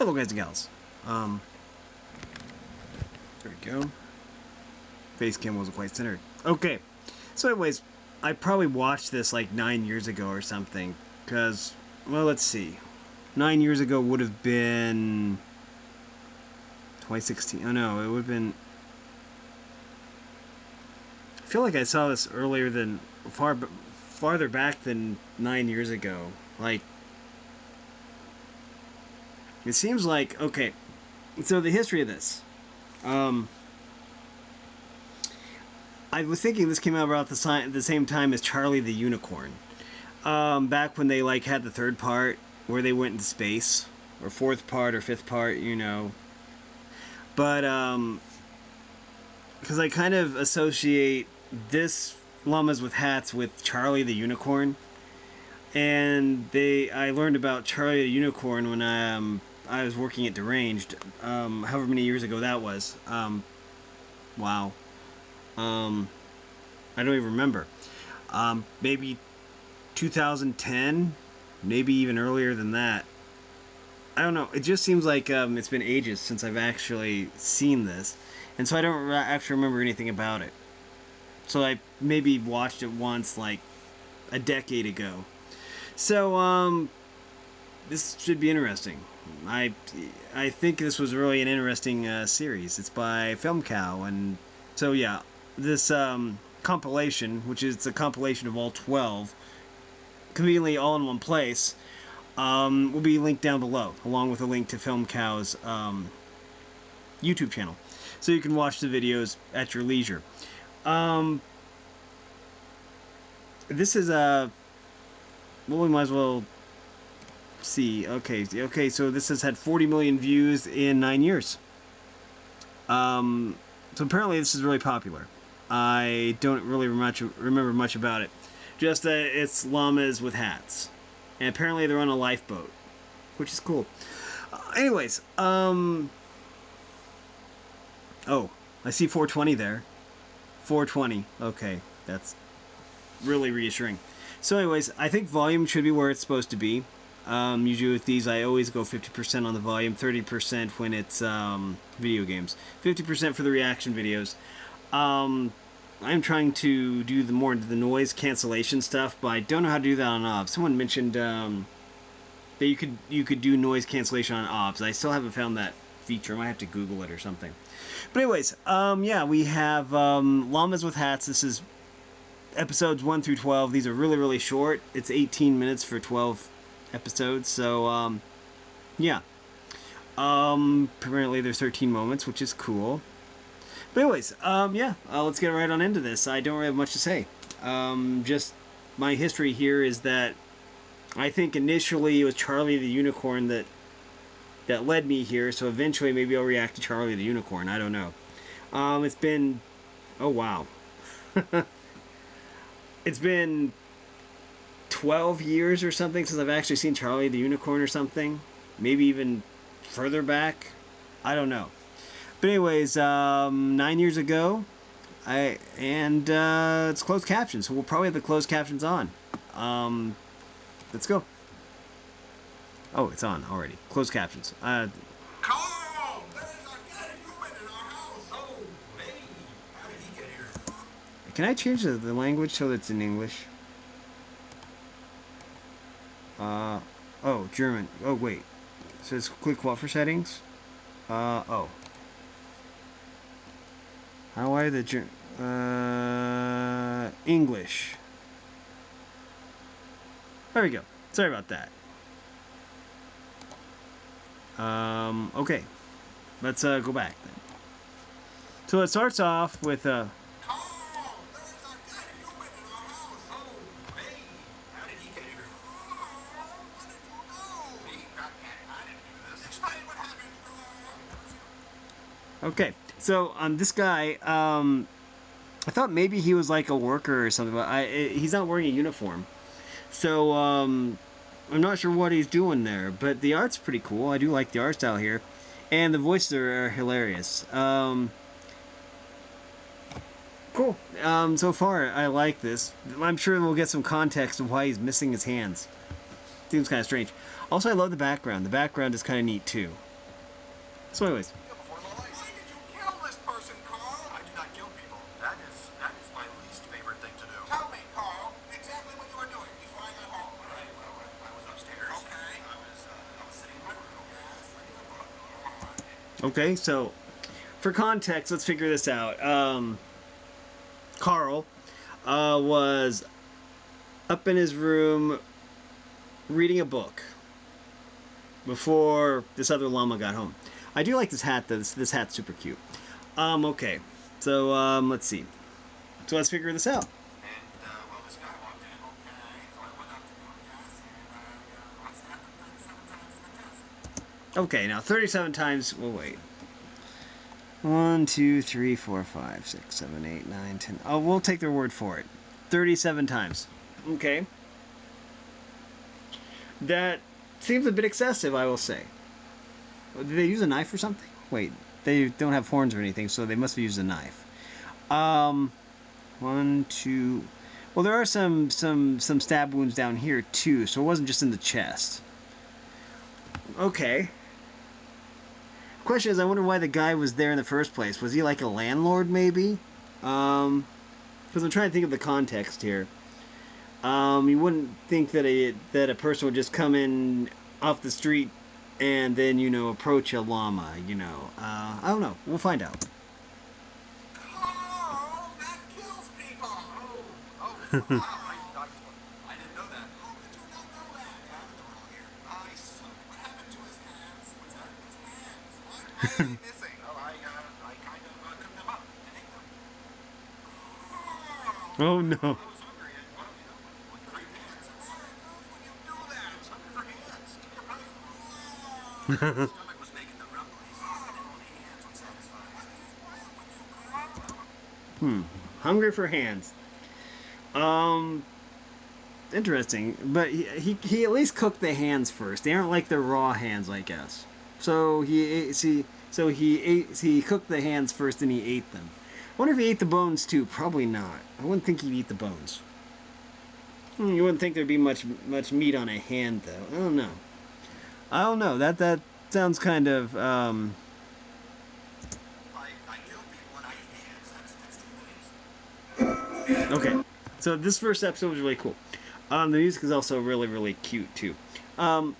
Hello guys and gals. There we go. Face cam wasn't quite centered. Okay. So anyways, I probably watched this like 9 years ago or something. Because, well, let's see. 9 years ago would have been 2016. Oh no, it would have been... I feel like I saw this earlier than... farther back than 9 years ago. Like... It seems like... Okay. So the history of this. I was thinking this came out about the same time as Charlie the Unicorn. Back when they like had the third part where they went into space, or fourth part or fifth part, you know. But because I kind of associate this Llamas with Hats with Charlie the Unicorn, and I learned about Charlie the Unicorn when I was working at Deranged, however many years ago that was. Wow. I don't even remember. Maybe 2010, maybe even earlier than that. I don't know. It just seems like it's been ages since I've actually seen this, and so I don't actually remember anything about it. So I maybe watched it once, like a decade ago. So this should be interesting. I think this was really an interesting series. It's by FilmCow, and so yeah, this compilation, which is a compilation of all 12, conveniently all in one place, will be linked down below, along with a link to FilmCow's YouTube channel, so you can watch the videos at your leisure. This is well, we might as well see. Okay, so this has had 40 million views in 9 years. So apparently this is really popular. I don't really remember much about it. Just that it's llamas with hats. And apparently they're on a lifeboat, which is cool. Anyways, oh, I see 420 there. 420. Okay, that's really reassuring. So anyways, I think volume should be where it's supposed to be. Usually with these, I always go 50% on the volume, 30% when it's video games, 50% for the reaction videos. I'm trying to do more into the noise cancellation stuff, but I don't know how to do that on OBS. Someone mentioned that you could do noise cancellation on OBS. I still haven't found that feature. I might have to Google it or something. But anyways, yeah, we have Llamas with Hats. This is episodes 1 through 12. These are really, really short. It's 18 minutes for 12 episodes, so yeah. Apparently there's 13 moments, which is cool. But anyways, yeah, let's get right on into this. I don't really have much to say. Just my history here is that I think initially it was Charlie the Unicorn that led me here, so eventually maybe I'll react to Charlie the Unicorn. I don't know. It's been... Oh, wow. It's been 12 years or something since I've actually seen Charlie the Unicorn or something. Maybe even further back. I don't know. But anyways, 9 years ago, it's closed captions, so we'll probably have the closed captions on. Let's go. Oh, it's on already. Closed captions. Carl, there's a dead human in our house. Oh, hey, how did he get here? Can I change the language so that it's in English? Oh, German. Oh, wait. It says click what for settings? Oh. How are the English? There we go. Sorry about that. Okay. Let's go back then. So it starts off with Carl, there's a dead human in our house. Oh, hey, how did he get here? How did you know? Me? I didn't do this. Explain what happened. Okay. So this guy, I thought maybe he was like a worker or something, but he's not wearing a uniform. So I'm not sure what he's doing there, but the art's pretty cool. I do like the art style here, and the voices are hilarious. Cool. So far I like this. I'm sure we'll get some context of why he's missing his hands. Seems kind of strange. Also, I love the background. The background is kind of neat too. So anyways. Why did you kill this person, Carl? I did not kill people. That is my least favorite thing to do. Tell me, Carl, exactly what you were doing before I got home. Right. Well, I was upstairs. Okay. I was sitting in my room. Yes, reading a book. Okay, so for context, let's figure this out. Carl was up in his room reading a book before this other llama got home. I do like this hat though. This hat's super cute. Okay. So, let's see. So let's figure this out. And, well, this guy walked in. Okay. So I went up to him, yes, and I stabbed him 37 times in the chest. Okay, now 37 times. Well, wait. 1, 2, 3, 4, 5, 6, 7, 8, 9, 10. Oh, we'll take their word for it. 37 times. Okay. That seems a bit excessive, I will say. Did they use a knife or something? Wait, they don't have horns or anything, so they must have used a knife. 1, 2. Well, there are some stab wounds down here too, so it wasn't just in the chest. Okay. Question is, I wonder why the guy was there in the first place. Was he like a landlord, maybe? Because I'm trying to think of the context here. You wouldn't think that a person would just come in off the street and then, you know, approach a llama, you know. I don't know. We'll find out. Carl, that kills people. Wow. I didn't know that. How could you not know that? Yeah, they're all here. I see. What happened to his hands? What's that? His hands. What? Why are they missing? Well, I kind of cooked them up and ate them. Carl. Oh no. I was hungry and, well, you know, with great hands, it's when you do that. It's hungry for hands. You're right. My stomach was making the rumblies, and only hands would satisfy. Hungry for hands. Interesting. But he at least cooked the hands first. They aren't like the raw hands, I guess. So he cooked the hands first and he ate them. I wonder if he ate the bones too. Probably not. I wouldn't think he'd eat the bones. You wouldn't think there'd be much meat on a hand, though. I don't know. I don't know. That sounds kind of I kill people and I eat hands. That's two things. okay. So this first episode was really cool. The music is also really, really cute too. Well,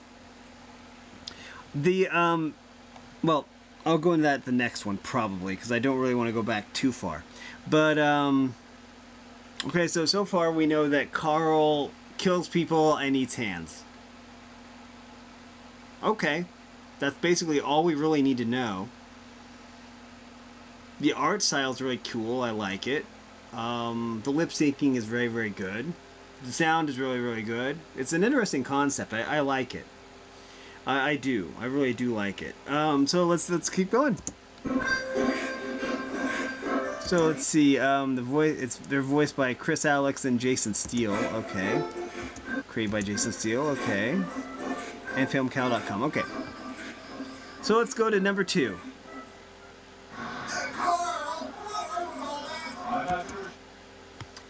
I'll go into that the next one probably because I don't really want to go back too far. But okay, so far we know that Carl kills people and eats hands. Okay, that's basically all we really need to know. The art style is really cool. I like it. The lip syncing is very, very good. The sound is really, really good. It's an interesting concept. I like it. I do. I really do like it. So let's keep going. So let's see. They're voiced by Chris Alex and Jason Steele. Okay. Created by Jason Steele. Okay. And FilmCow.com. Okay. So let's go to number 2.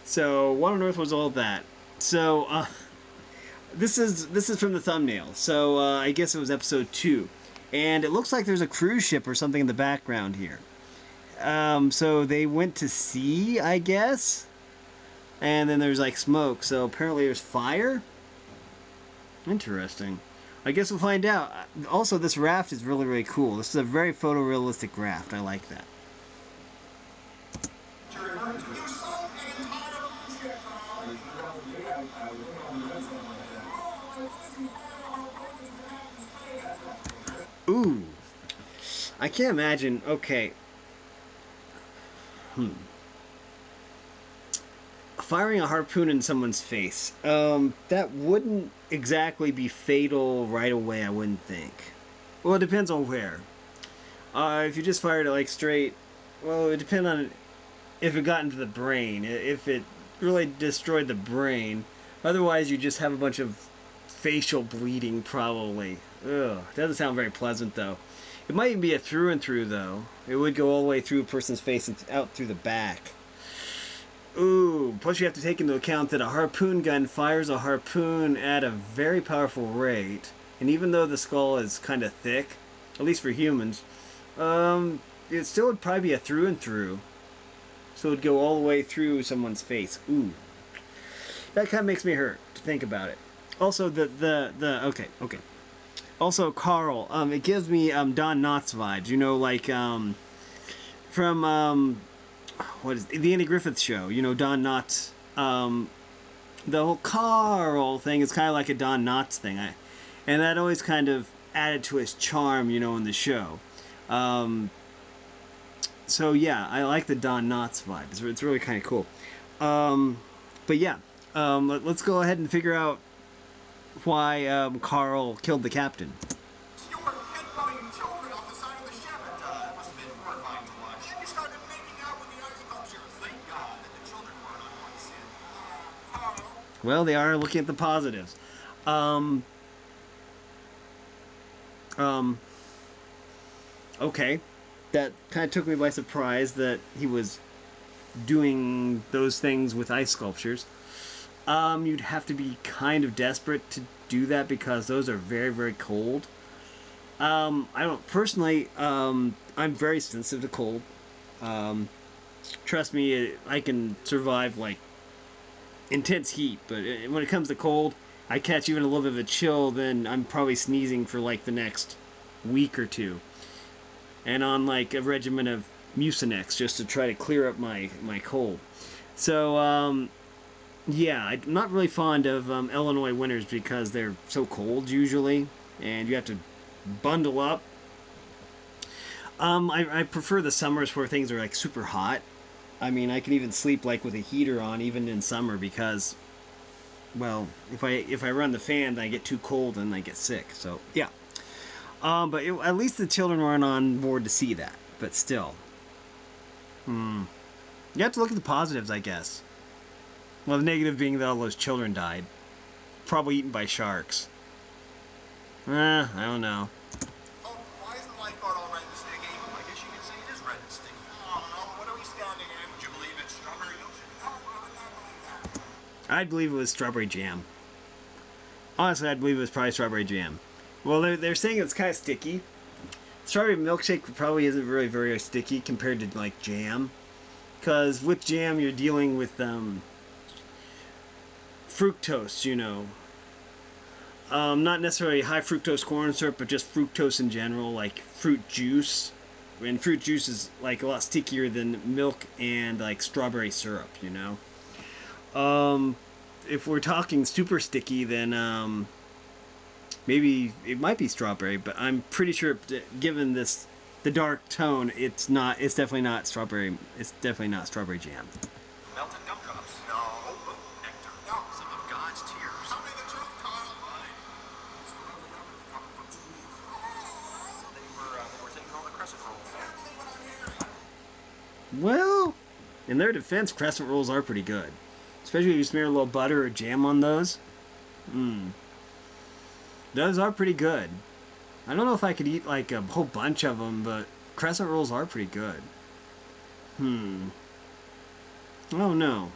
So what on earth was all that? So this is from the thumbnail. So I guess it was episode 2, and it looks like there's a cruise ship or something in the background here. So they went to sea, I guess, and then there's like smoke. So apparently there's fire. Interesting. I guess we'll find out. Also, this raft is really, really cool. This is a very photorealistic raft. I like that. Ooh. I can't imagine. Okay. Firing a harpoon in someone's face. That wouldn't exactly be fatal right away, I wouldn't think. Well, it depends on where. If you just fired it like straight, well, it depends on if it got into the brain. If it really destroyed the brain. Otherwise, you just have a bunch of facial bleeding, probably. Ugh, doesn't sound very pleasant, though. It might even be a through and through, though. It would go all the way through a person's face and out through the back. Ooh, plus you have to take into account that a harpoon gun fires a harpoon at a very powerful rate. And even though the skull is kind of thick, at least for humans, It still would probably be a through and through. So it'd go all the way through someone's face. Ooh. That kind of makes me hurt to think about it. Also, okay. Also, Carl, it gives me Don Knotts vibes. You know, like from what is the Andy Griffith Show? You know, Don Knotts. The whole Carl thing is kind of like a Don Knotts thing, and that always kind of added to his charm, you know, in the show. Um, so yeah, I like the Don Knotts vibe. It's really kind of cool. But yeah, let's go ahead and figure out why Carl killed the captain. You were headbutting children off the side of the ship. It must have been horrifying to watch. You started making out with the ice sculpture. Thank God that the children weren't on one sin. Carl. Well, they are looking at the positives. Um, um, okay, that kind of took me by surprise that he was doing those things with ice sculptures. You'd have to be kind of desperate to do that because those are very, very cold. I don't personally. I'm very sensitive to cold. Um, Trust me, I can survive like intense heat, but when it comes to cold, I catch even a little bit of a chill, then I'm probably sneezing for like the next week or two, and on like a regimen of Mucinex just to try to clear up my cold. So yeah, I'm not really fond of Illinois winters because they're so cold usually, and you have to bundle up. I prefer the summers where things are like super hot. I mean, I can even sleep like with a heater on even in summer because, well, if I run the fan, then I get too cold and I get sick. So yeah. At least the children weren't on board to see that. But still, you have to look at the positives, I guess. Well, the negative being that all those children died, probably eaten by sharks. I don't know. Oh, why isn't the lifeguard all red and sticky? I guess you could say it is red and sticky. Oh, what are we standing in? Would you believe it's strawberry milkshake? Oh, I would not believe that. I'd believe it was strawberry jam. Honestly, I'd believe it was probably strawberry jam. Well, they're saying it's kind of sticky. Strawberry milkshake probably isn't really very sticky compared to like jam, because with jam you're dealing with fructose, you know. Not necessarily high fructose corn syrup, but just fructose in general, like fruit juice. And fruit juice is like a lot stickier than milk and like strawberry syrup, you know. If we're talking super sticky, then maybe it might be strawberry, but I'm pretty sure, given the dark tone, it's not. It's definitely not strawberry. It's definitely not strawberry jam. Melted gumdrops? No. Oh, nectar. No. Some of God's tears. Tell me the truth, Kyle. Fine. They were taking all the crescent rolls. I can't believe what I'm hearing. Well, in their defense, crescent rolls are pretty good, especially if you smear a little butter or jam on those. Those are pretty good. I don't know if I could eat like a whole bunch of them, but crescent rolls are pretty good. Oh no.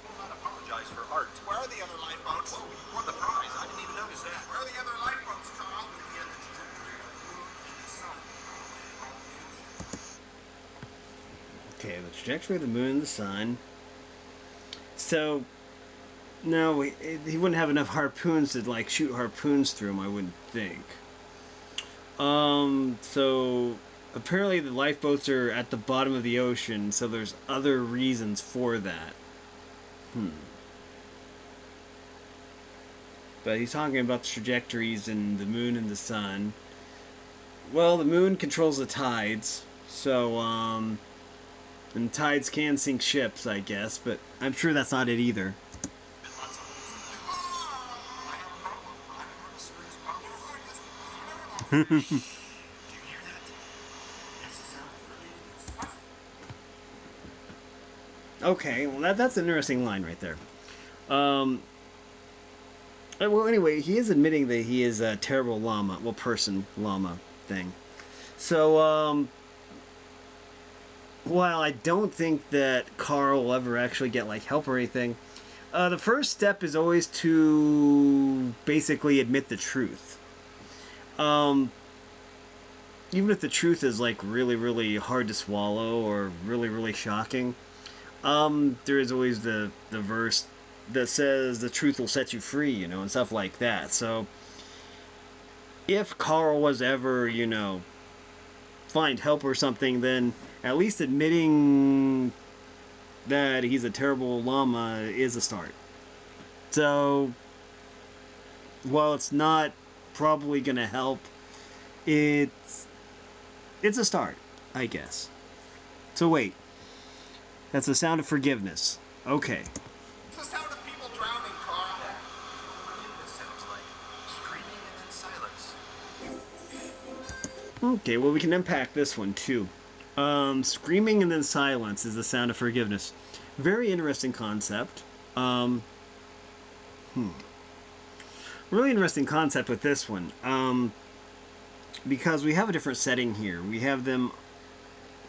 Will not apologize for art. Where are the other lifeboats? Whoa, you won the prize. I didn't even notice that. Where are the other lifeboats, Carl? Looking at the trajectory of the moon and the sun. Okay, the trajectory of the moon and the sun. So, no, he wouldn't have enough harpoons to like shoot harpoons through him, I wouldn't think. So apparently the lifeboats are at the bottom of the ocean, so there's other reasons for that. But he's talking about the trajectories and the moon and the sun. Well, the moon controls the tides, so and tides can sink ships, I guess, but I'm sure that's not it either. Okay, well that's an interesting line right there. Well, anyway, he is admitting that he is a terrible llama, well, person llama thing. So, while I don't think that Carl will ever actually get like help or anything, the first step is always to basically admit the truth. Um, Even if the truth is like really, really hard to swallow or really, really shocking, there is always the verse that says the truth will set you free, you know, and stuff like that. So if Carl was ever, you know, find help or something, then at least admitting that he's a terrible llama is a start. So while it's not probably gonna help, it's it's a start, I guess. So wait, that's the sound of forgiveness. Okay. It's the sound of people drowning, Carl. What this sounds like. Screaming and then silence. Okay, well we can unpack this one too. Screaming and then silence is the sound of forgiveness. Very interesting concept. Um, Really interesting concept with this one. Because we have a different setting here. We have them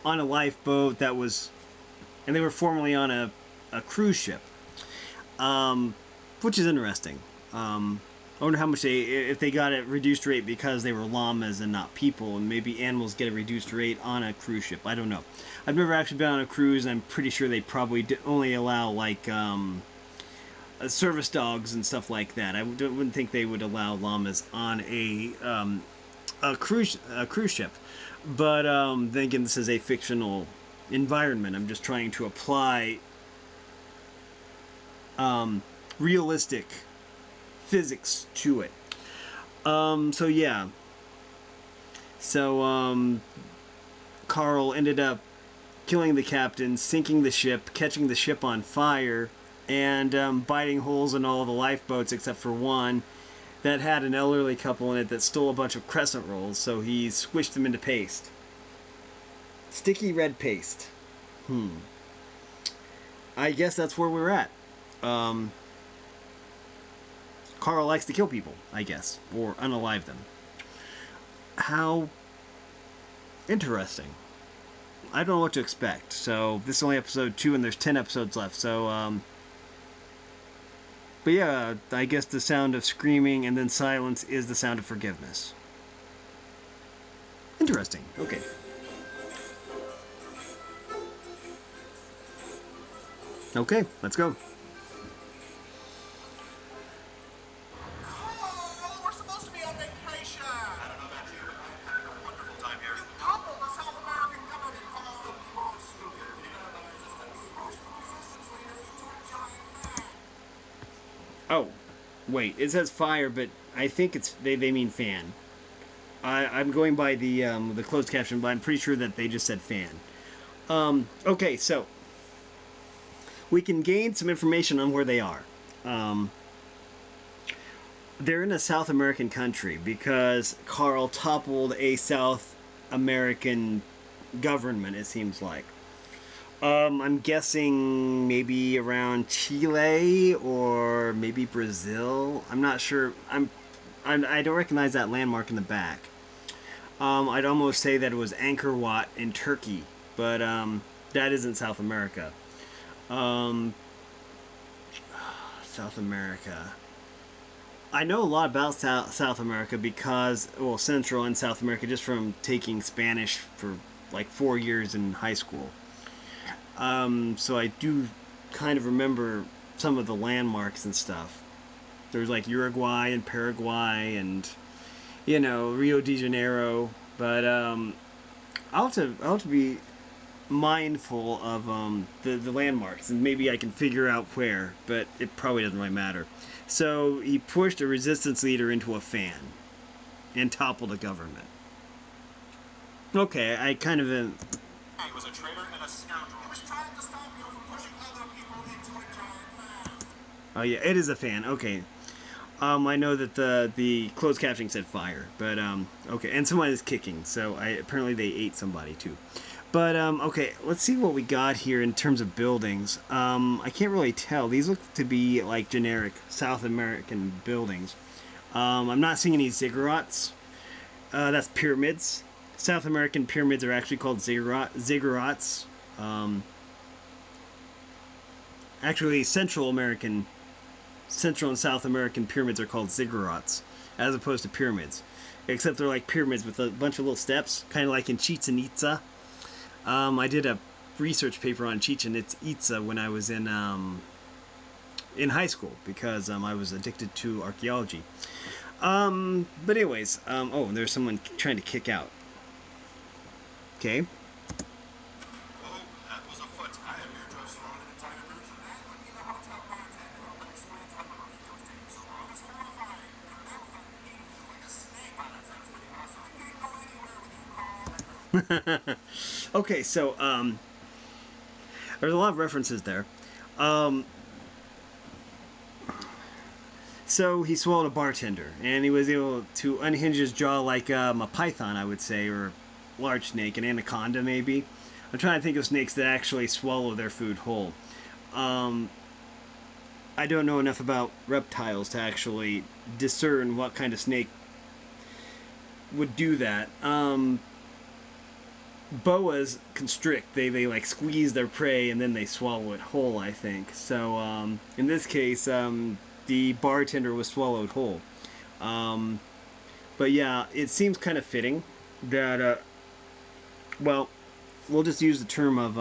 on a lifeboat that was, and they were formerly on a cruise ship, which is interesting. I wonder how much if they got a reduced rate because they were llamas and not people, and maybe animals get a reduced rate on a cruise ship. I don't know. I've never actually been on a cruise, and I'm pretty sure they probably only allow like service dogs and stuff like that. I wouldn't think they would allow llamas on a cruise ship. But then again, this is a fictional environment. I'm just trying to apply realistic physics to it. So yeah. So Carl ended up killing the captain, sinking the ship, catching the ship on fire, and biting holes in all the lifeboats except for one that had an elderly couple in it that stole a bunch of crescent rolls, so he squished them into paste. Sticky red paste. I guess that's where we're at. Carl likes to kill people, I guess, or unalive them. How interesting. I don't know what to expect. So this is only episode 2 and there's 10 episodes left. So but yeah, I guess the sound of screaming and then silence is the sound of forgiveness. Interesting. Okay. Okay, let's go. Oh, we're supposed to be on vacation. I don't know about you, but I'm having a wonderful time here. You toppled the South American government, Carl. Oh, stupid. Resistance leader into a giant fan. Oh, wait. It says fire, but I think they mean fan. I'm going by the closed caption, but I'm pretty sure that they just said fan. Okay, so we can gain some information on where they are. They're in a South American country because Carl toppled a South American government, it seems like. I'm guessing maybe around Chile or maybe Brazil. I'm not sure. I don't recognize that landmark in the back. I'd almost say that it was Angkor Wat in Turkey, but that isn't South America. Um, South America. I know a lot about South America because, well, Central and South America, just from taking Spanish for like 4 years in high school. So I do kind of remember some of the landmarks and stuff. There's like Uruguay and Paraguay and, you know, Rio de Janeiro. But I'll have to be mindful of the landmarks, and maybe I can figure out where, but it probably doesn't really matter. So he pushed a resistance leader into a fan and toppled a government. Okay, I kind of He was a traitor and a scoundrel. He was trying to stop you from pushing other people into a giant fan. oh yeah, it is a fan. Okay. I know that the closed captioning said fire, but okay, and someone is kicking, so apparently they ate somebody too. But okay, let's see what we got here in terms of buildings. I can't really tell. These look to be like generic South American buildings. I'm not seeing any ziggurats. That's pyramids. South American pyramids are actually called ziggurats. Actually, Central and South American pyramids are called ziggurats, as opposed to pyramids. except they're like pyramids with a bunch of little steps, kind of like in Chichen Itza. I did a research paper on Chichen Itza when I was in high school because I was addicted to archaeology. But anyways, oh, there's someone trying to kick out. Okay. Oh, that was a foot. I have your dress wrong in a tiny version. That would be the hotel bartender who explains why the mojito was taking so long. It's horrifying. I've never found an eating you like a snake. Wow, that sounds pretty awesome. I can't go anywhere with you, Carl. Okay, so there's a lot of references there. So he swallowed a bartender, and he was able to unhinge his jaw like a python, I would say, or a large snake, an anaconda maybe. I'm trying to think of snakes that actually swallow their food whole. I don't know enough about reptiles to actually discern what kind of snake would do that. Boas constrict. They like squeeze their prey and then they swallow it whole, I think. So in this case, the bartender was swallowed whole. But yeah, it seems kind of fitting that, well, we'll just use the term of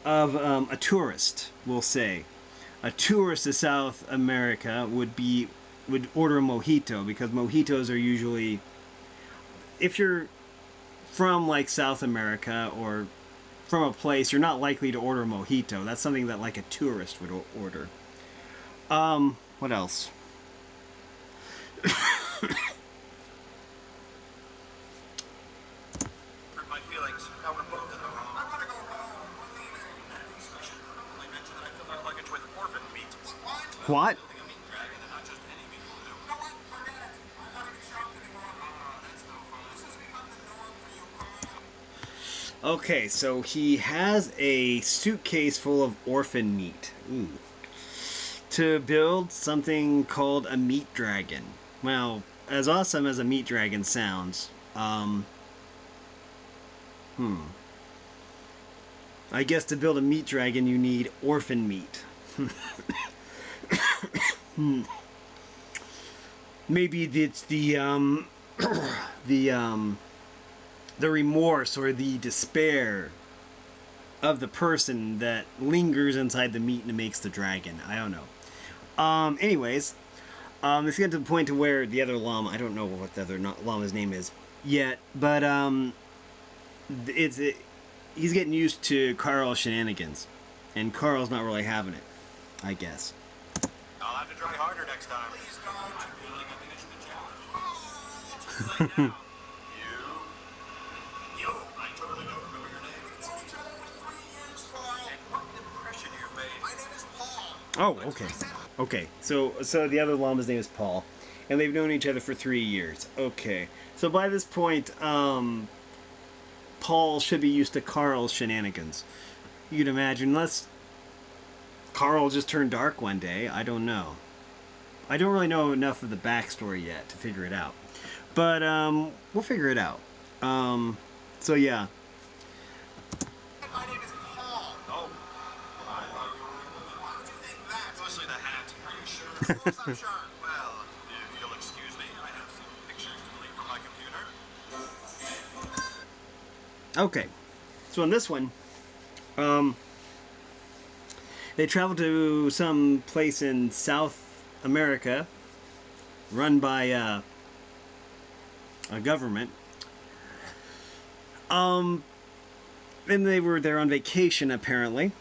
a tourist, we'll say. A tourist to South America would order a mojito, because mojitos are usually, if you're from like South America or from a place, you're not likely to order a mojito. That's something that like a tourist would order. What else? Hurt my feelings. Now we're both in the wrong. I want to go home. We're leaving. I should probably mention that I filled our luggage with orphan meat. What? What? Building a meat dragon and not just any meat will do. You know what? Forget it. I'm not even shopping anymore. That's no fun. This has become the norm for you, Carl. Okay, so he has a suitcase full of orphan meat. Ooh. To build something called a meat dragon. Well, as awesome as a meat dragon sounds, I guess to build a meat dragon you need orphan meat. Maybe it's the remorse or the despair of the person that lingers inside the meat and makes the dragon. I don't know. Anyways, let's get to the point to where the other llama, I don't know what the other llama's name is yet, but he's getting used to Carl's shenanigans, and Carl's not really having it, I guess. I'll have to try harder next time. Please don't. I'm willing to finish the challenge. It's too late now. You. I totally don't remember your name. We've known each other for 3 years, Carl. And what impression you've made. My name is Paul. Oh, okay. Okay, so the other llama's name is Paul, and they've known each other for 3 years. Okay, so by this point, Paul should be used to Carl's shenanigans. You can imagine, unless Carl just turned dark one day, I don't know. I don't really know enough of the backstory yet to figure it out. But, we'll figure it out. So yeah. My name is Paul. Oh. Why would you think that? Mostly the hat. Are you sure? Of course I'm sure. Well, if you'll excuse me, I have some pictures to delete from my computer. Okay. So in this one, they travel to some place in South America run by a government. And they were there on vacation, apparently.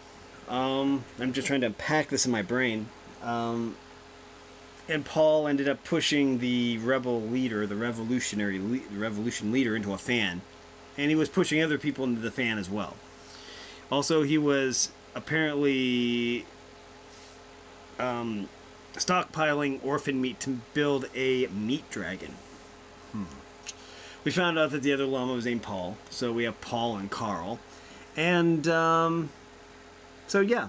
I'm just trying to unpack this in my brain. And Paul ended up pushing the rebel leader, the revolution leader, into a fan. And he was pushing other people into the fan as well. Also, he was apparently stockpiling orphan meat to build a meat dragon. We found out that the other llama was named Paul, so we have Paul and Carl. And, so yeah.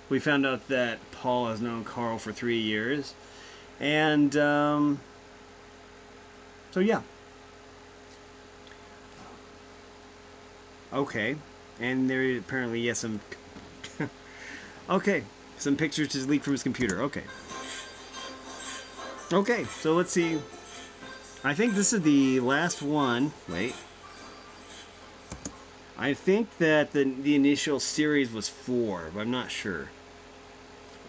We found out that Paul has known Carl for 3 years. And, so yeah. Okay. And there apparently, yes, some... okay. Some pictures just leaked from his computer. Okay. Okay, so let's see. I think this is the last one. Wait. I think that the initial series was 4, but I'm not sure.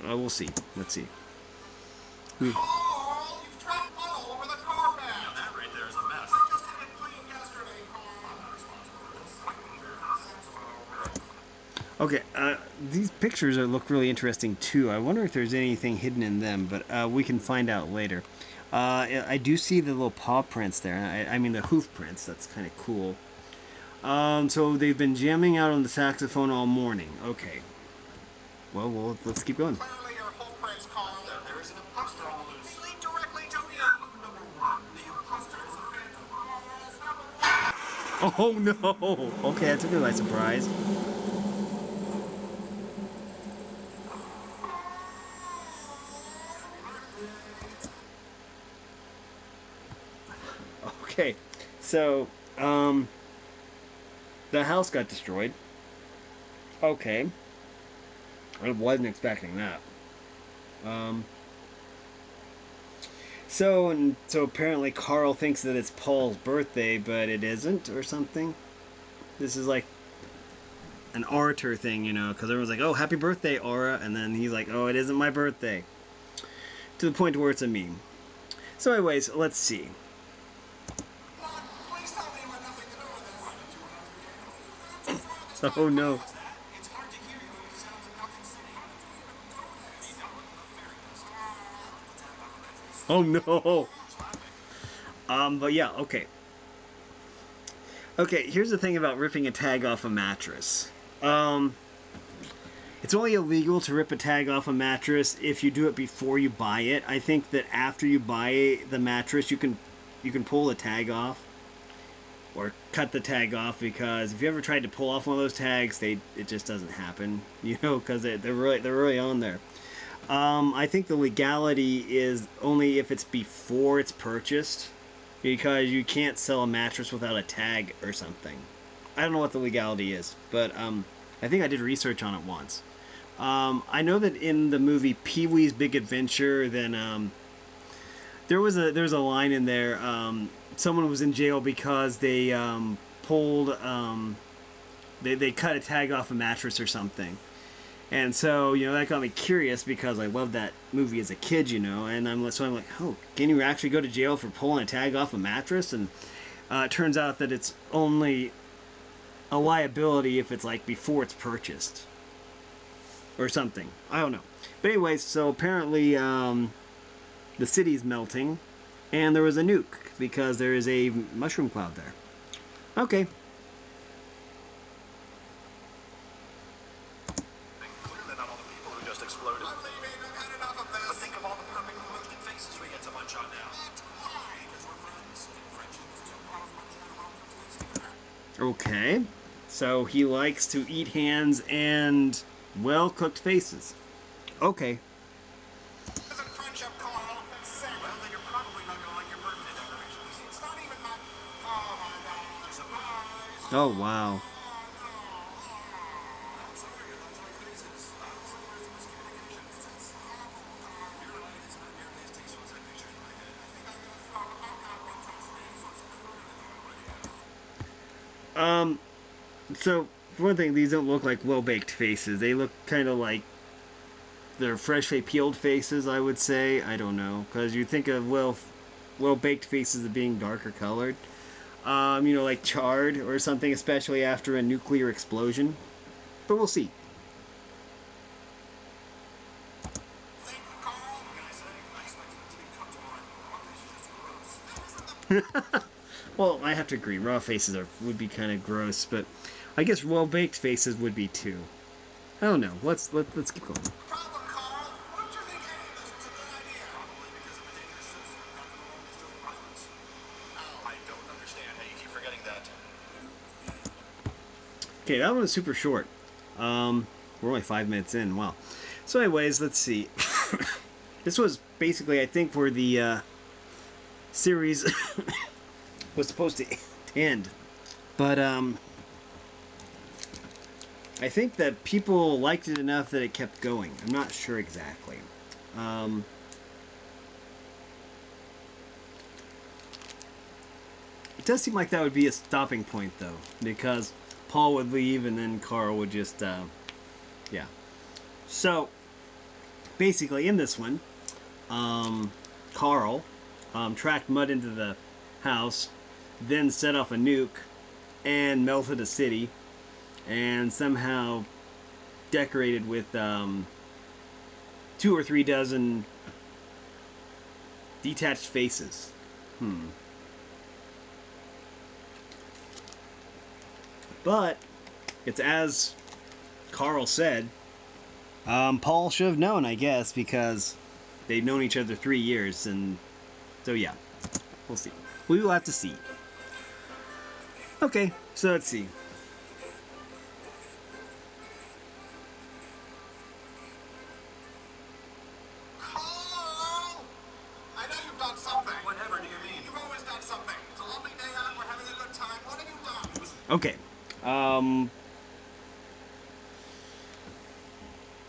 We'll see. Let's see. Carl, you've dropped mud all over the carpet. Now that right there is a mess. I just had it cleaned yesterday, Carl. I'm not responsible for this. Okay, these pictures look really interesting too. I wonder if there's anything hidden in them, but we can find out later. I do see the little paw prints there. I mean the hoof prints. That's kind of cool. So they've been jamming out on the saxophone all morning. Okay. Well, let's keep going. Clearly your whole prints, Carl. There is an imposter on the loose. They lead directly to you. Number one, the imposter is a phantom. Oh no! Okay, that took me by surprise. Okay, so the house got destroyed. Okay, I wasn't expecting that. Um, so apparently Carl thinks that it's Paul's birthday, but it isn't, or something. This is like an orator thing, because everyone's like, "Oh, happy birthday, Aura," and then he's like, "Oh, it isn't my birthday," to the point where it's a meme. So, anyways, let's see. Please tell me you had nothing to do with this. Oh no! It's hard to hear you when you sound like nothing city. Oh no! But yeah, okay. Okay, here's the thing about ripping a tag off a mattress. It's only illegal to rip a tag off a mattress if you do it before you buy it. I think that after you buy the mattress, you can pull the tag off or cut the tag off, because if you ever tried to pull off one of those tags, it just doesn't happen, because they're really on there. I think the legality is only if it's before it's purchased, because you can't sell a mattress without a tag or something. I don't know what the legality is, but I think I did research on it once. I know that in the movie Pee-wee's Big Adventure, then there's a line in there. Someone was in jail because they pulled they cut a tag off a mattress or something. And so, that got me curious, because I loved that movie as a kid, and I'm like, oh, can you actually go to jail for pulling a tag off a mattress? And it turns out that it's only a liability if it's like before it's purchased or something. I don't know. But anyways, so apparently the city's melting, and there was a nuke because there is a mushroom cloud there. Okay. Clearly not all the people who just exploded. I'm leaving. I've had enough of this. But think of all the perfect looking faces we get to munch on now. Why? Because we're friends. Friendship is too powerful to Okay. So he likes to eat hands and well-cooked faces. Okay. Isn't friendship, Carl? It's sick. Well, then you're probably not going to like your birthday decorations. It's not even my... Oh, my God. Surprise. Oh, wow. So, for one thing, these don't look like well-baked faces. They look kind of like they're freshly peeled faces, I would say. I don't know, because you think of well-baked faces as being darker colored. Like charred or something, especially after a nuclear explosion. But we'll see. Thank you, Carl. What can I say? I expected it to be comfortable and raw faces just gross. Well, I have to agree. Raw faces would be kind of gross, but I guess well-baked faces would be too. I don't know. Let's keep going. Problem, Carl. Why don't you think any of this was a good idea? Probably because of the dangerous citizen who got the role of doing violence. Oh, I don't understand how you keep forgetting that. Okay, that one was super short. We're only 5 minutes in. Wow. So, anyways, let's see. This was basically, I think, where the series was supposed to end, but I think that people liked it enough that it kept going. I'm not sure exactly. does seem like that would be a stopping point, though, because Paul would leave and then Carl would just, yeah. So, basically, in this one, Carl tracked mud into the house, then set off a nuke and melted a city, and somehow decorated with 2 or 3 dozen detached faces. But it's as Carl said. Paul should have known, I guess, because they've known each other 3 years, and so yeah, we'll see. We will have to see. Okay, so let's see. Carl! I know you've done something. Whatever do you mean? You've always done something. It's a lovely day out. We're having a good time. What have you done? Okay.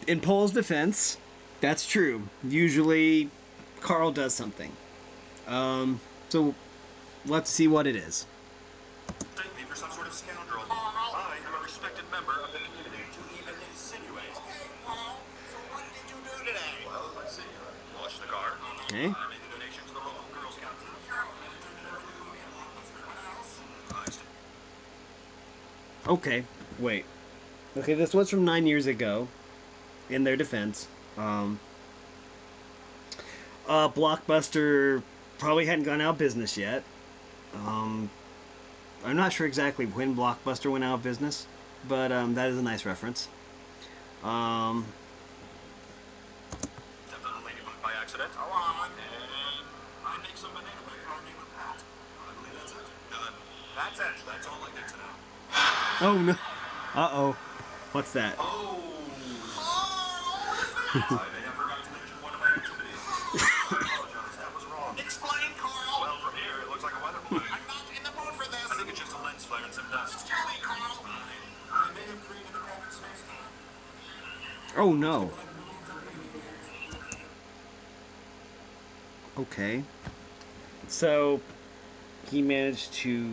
In Paul's defense, that's true. Usually, Carl does something. So let's see what it is. Take me for some sort of scoundrel. I am a respected member of the community to even insinuate. Okay, Paul. So what did you do today? Well, let's see. Wash the car. Okay. I made a donation to the local Girl Scout troop. Okay, wait. Okay, this was from 9 years ago. In their defense, Blockbuster probably hadn't gone out of business yet. I'm not sure exactly when Blockbuster went out of business, but that is a nice reference. Stepped on a ladybug by accident. Go on. And I make some banana macaroni with that. I believe that's it. Done. That's it. That's all I get to know. Oh no! Uh-oh. What's that? Oh! I may have forgotten to mention one of my activities. I apologize. That was wrong. Explain, Carl. Well, from here, it looks like a weather balloon. I'm not in the mood for this. I think it's just a lens flare and some dust. Tell me, Carl. Fine. I may have created a crack in space-time. Oh no. Okay. So he managed to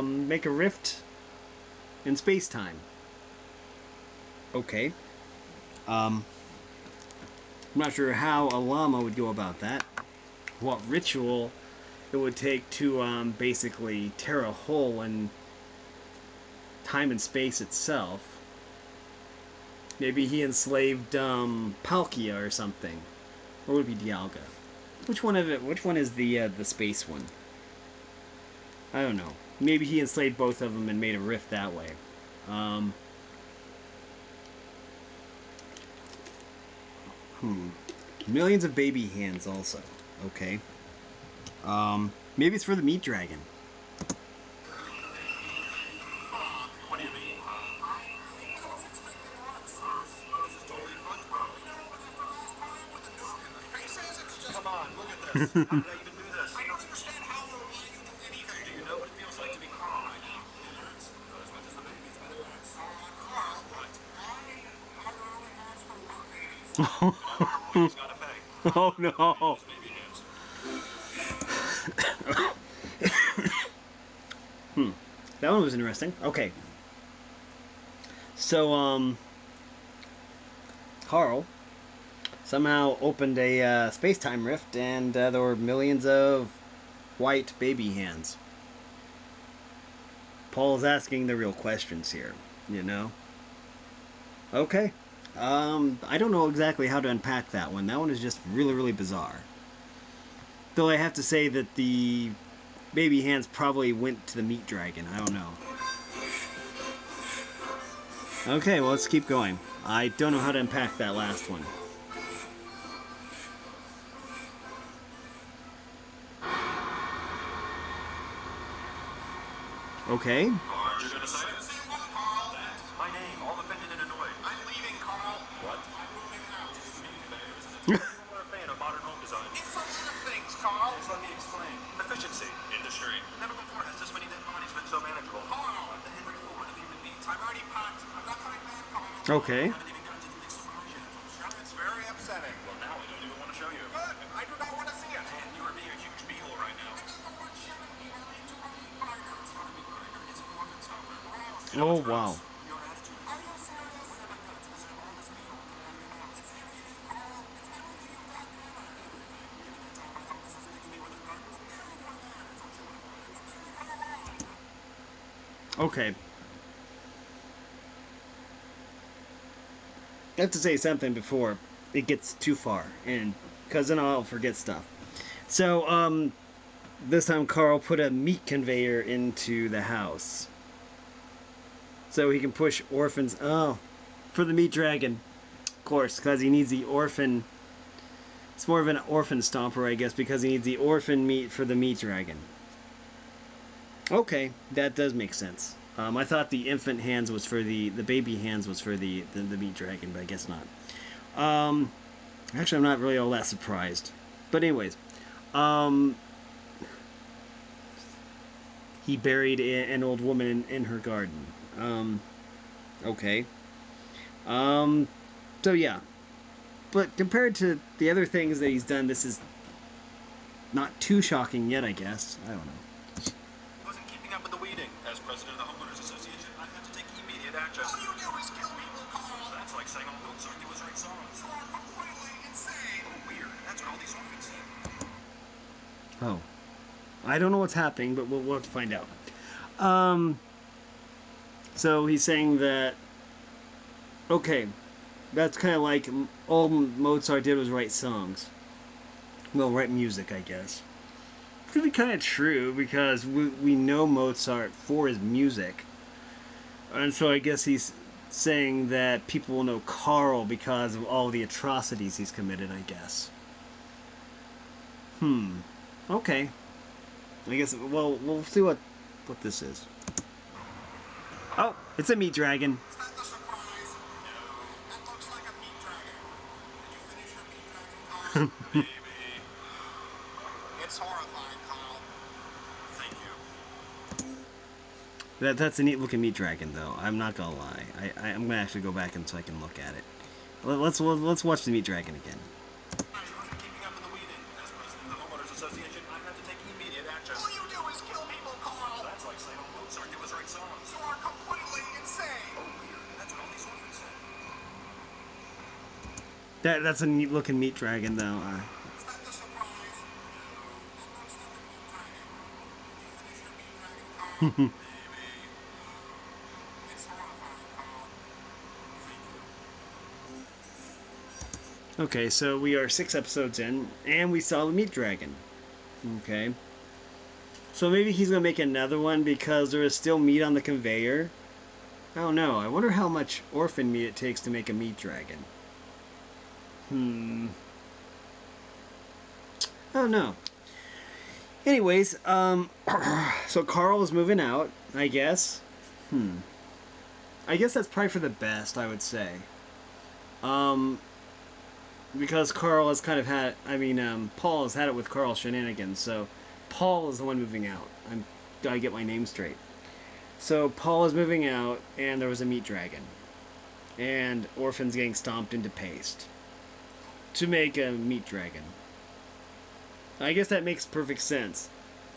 make a rift in space-time. Okay. I'm not sure how a llama would go about that. What ritual it would take to basically tear a hole in time and space itself. Maybe he enslaved Palkia or something, or would it be Dialga? Which one of it? Which one is the space one? I don't know. Maybe he enslaved both of them and made a rift that way. Millions of baby hands also. Okay. Maybe it's for the meat dragon. What do you mean? Come on, look at this. How did I even do this? I don't understand how or why you do anything. Do you know what it feels like to be calm right now? It hurts. Not as much as the babies, but it hurts. Carl, what? I only have some babies. We just gotta pay. Oh no. Baby hands. That one was interesting. Okay. So, Carl somehow opened a space-time rift, and there were millions of white baby hands. Paul's asking the real questions here, you know? Okay. I don't know exactly how to unpack that one. That one is just really, really bizarre. Though I have to say that the baby hands probably went to the meat dragon. I don't know. Okay, well, let's keep going. I don't know how to unpack that last one. Okay. Aren't you gonna say it? Say what, Carl? That. My name, all offended and annoyed. I'm leaving, Carl. What? I'm moving out. You're a fan of modern home design. It's a lot of things, Carl. Just let me explain. Efficiency, industry. Never before has this many dead bodies been so manageable. Carl, I'm the Henry Ford of human beings. I've already packed. I'm not coming back, Carl. Okay. I haven't even gotten to the mixed version. It's very upsetting. Well, now I don't even want to show you. Good. I do not want to see it. And you are being a huge beehole Oh, wow. Your attitude. Are you serious? Is it all this being? It's everything, Carl. It's everything you've done ever. You can tell by how this is making me with a gun. It's never doing that. I told you what it was. It's been all along. Okay. I have to say something before it gets too far, and because then I'll forget stuff. So, this time Carl put a meat conveyor into the house. So he can push orphans. Oh, for the meat dragon. Of course, because he needs the orphan. It's more of an orphan stomper, I guess, because he needs the orphan meat for the meat dragon. Okay, that does make sense. I thought the infant hands was for the baby hands was for the meat dragon, but I guess not. Actually, I'm not really all that surprised. But anyways, he buried an old woman in her garden. Okay. So yeah. But compared to the other things that he's done, this is not too shocking yet, I guess. I don't know. Wasn't keeping up with the weeding. As president of the Homeowners Association, I had to take immediate action. All you do is kill people, Carl. That's like saying all Mozart was write songs. You are completely insane. Oh, weird. That's what all these orphans say. Oh. I don't know what's happening, but we'll have to find out. So he's saying that... Okay. That's kind of like all Mozart did was write songs. Well, write music, I guess. Could be kind of true, because we know Mozart for his music. And so I guess he's saying that people will know Carl because of all the atrocities he's committed, I guess. Okay. I guess, well, we'll see what this is. Oh, it's a meat dragon. Is that the surprise? No. That looks like a meat dragon. Did you finish your meat dragon, Carl? Maybe. It's horrifying, Carl. Thank you. That's a neat looking meat dragon, though. I'm not gonna lie. I'm gonna actually go back and so I can look at it. Let's watch the meat dragon again. I wasn't keeping up with the weeding. As president of the Homeowners Association, I had to take immediate action. All you do is kill people, Carl. That's like saying all Mozart did was write songs. You are completely insane. Oh, weird. That's what all these orphans say. That's a neat looking meat dragon, though. Is that the surprise? No. That looks like a meat dragon. Did you finish your meat dragon, Carl? Maybe. It's horrifying, Carl. Thank you. Okay, so we are 6 episodes in, and we saw the meat dragon. Okay. So maybe he's gonna make another one because there is still meat on the conveyor. I don't know. I wonder how much orphan meat it takes to make a meat dragon. I don't know. Anyways, so Carl is moving out, I guess. I guess that's probably for the best, I would say. Because Carl has kind of had, Paul has had it with Carl's shenanigans, so Paul is the one moving out. I get my name straight. So Paul is moving out, and there was a meat dragon. And orphans getting stomped into paste. To make a meat dragon. I guess that makes perfect sense.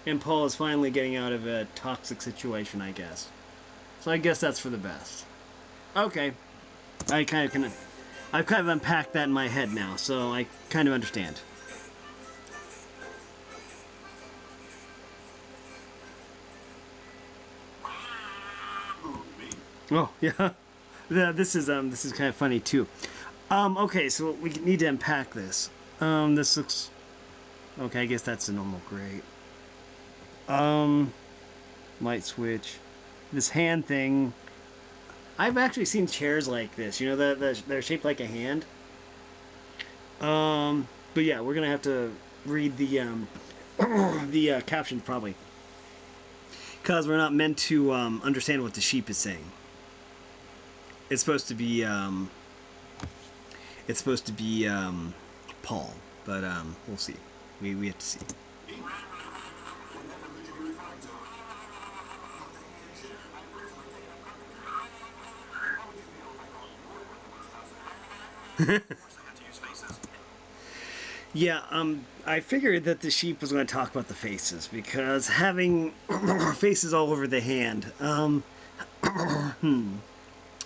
And Paul is finally getting out of a toxic situation, I guess. So I guess that's for the best. Okay. I've kind of unpacked that in my head now, so I kind of understand. Oh, yeah. This is kind of funny too. Okay, so we need to unpack this. This looks... Okay, I guess that's a normal grate. Light switch. This hand thing. I've actually seen chairs like this. You know, that they're shaped like a hand. But yeah, we're gonna have to read the the captions probably, because we're not meant to understand what the sheep is saying. It's supposed to be Paul, but we'll see. We have to see. Yeah, I figured that the sheep was going to talk about the faces, because having faces all over the hand,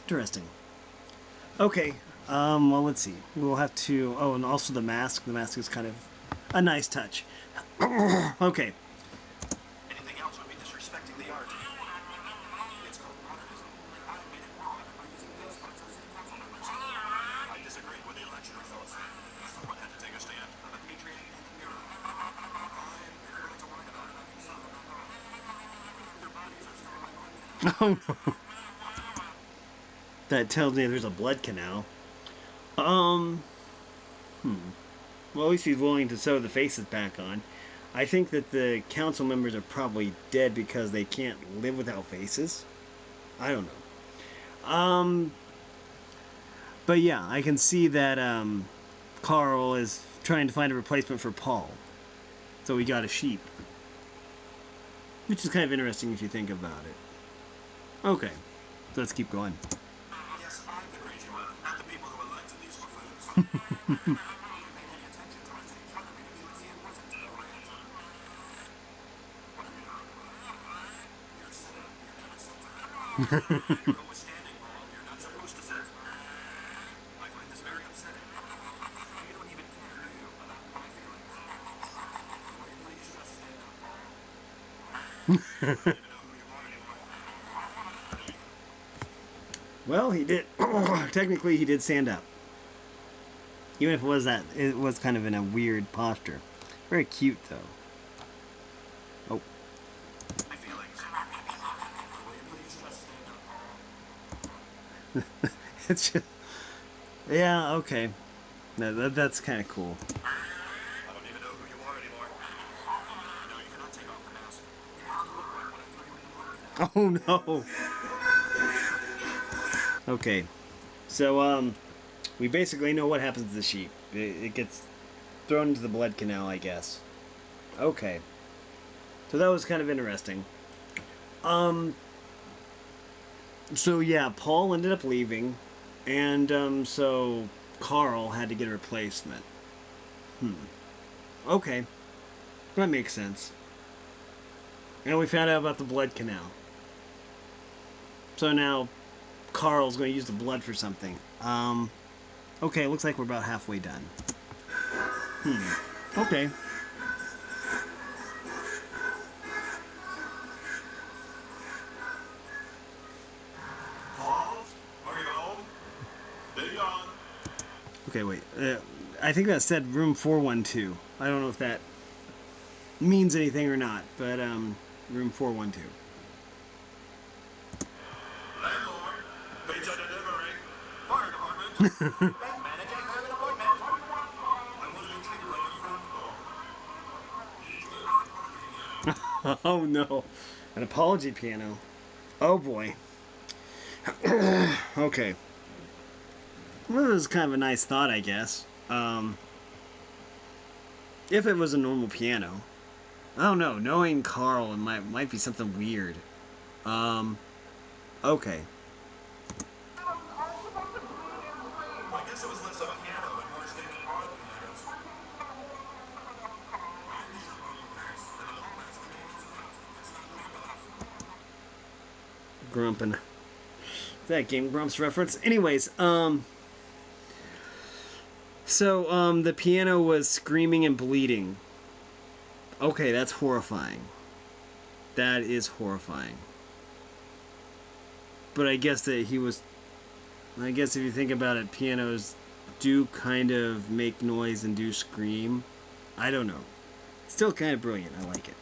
Interesting. Okay. Well, let's see. We'll have to. Oh, and also the mask. The mask is kind of a nice touch. Okay. Anything else would be disrespecting the art. It's called modernism. I made it wrong by using those parts of city council members. I disagreed with the election results. Someone had to take a stand. I'm a patriot and a hero. I'm here to whine about it. I can solve it. Their bodies are still in my blood. Oh no. That tells me there's a blood canal. Um. Well, at least he's willing to sew the faces back on. I think that the council members are probably dead because they can't live without faces. I don't know. But yeah, I can see that Carl is trying to find a replacement for Paul. So we got a sheep. Which is kind of interesting if you think about it. Okay, so let's keep going. Yes, I'm the crazy one, not the people who elected these buffoons. You're always standing, Paul. You're not supposed to sit. I find this very upsetting. You don't even care, do you, about my feelings? Will you please just stand up, Paul? I don't even know who you are anymore. Well, he did. Technically, he did stand up. Even if it was kind of in a weird posture. Very cute, though. Oh, My feelings. Will you please just stand up, Paul? it's just. Yeah, okay. No, that's kind of cool. I don't even know who you are anymore. No, you cannot take off the mask. You have to look like what I threw you in the blood canal. Oh no. Okay, so we basically know what happens to the sheep. It gets thrown into the blood canal, I guess. Okay, so that was kind of interesting. Um, so yeah, Paul ended up leaving, and so Carl had to get a replacement. Okay, that makes sense. And we found out about the blood canal. So now Carl's going to use the blood for something. Okay, looks like we're about halfway done. Okay. Paul, are you home? Be gone. Okay, wait. I think that said room 412. I don't know if that means anything or not, but room 412. Landlord, pizza delivery. Fire department. Bank manager, I have an appointment. I want to be treated like a friend, Paul. Oh no. An apology piano. Oh boy. Okay. Well, this is kind of a nice thought, I guess. If it was a normal piano. I don't know. Knowing Carl, it might be something weird. Okay. Well, I guess it was less of a piano and more standard broad pianos. Grumpin'. That Game Grumps reference. Anyways, so the piano was screaming and bleeding. Okay, that's horrifying. That is horrifying. But I guess that he was. I guess if you think about it, pianos do kind of make noise and do scream. I don't know. Still kind of brilliant. I like it.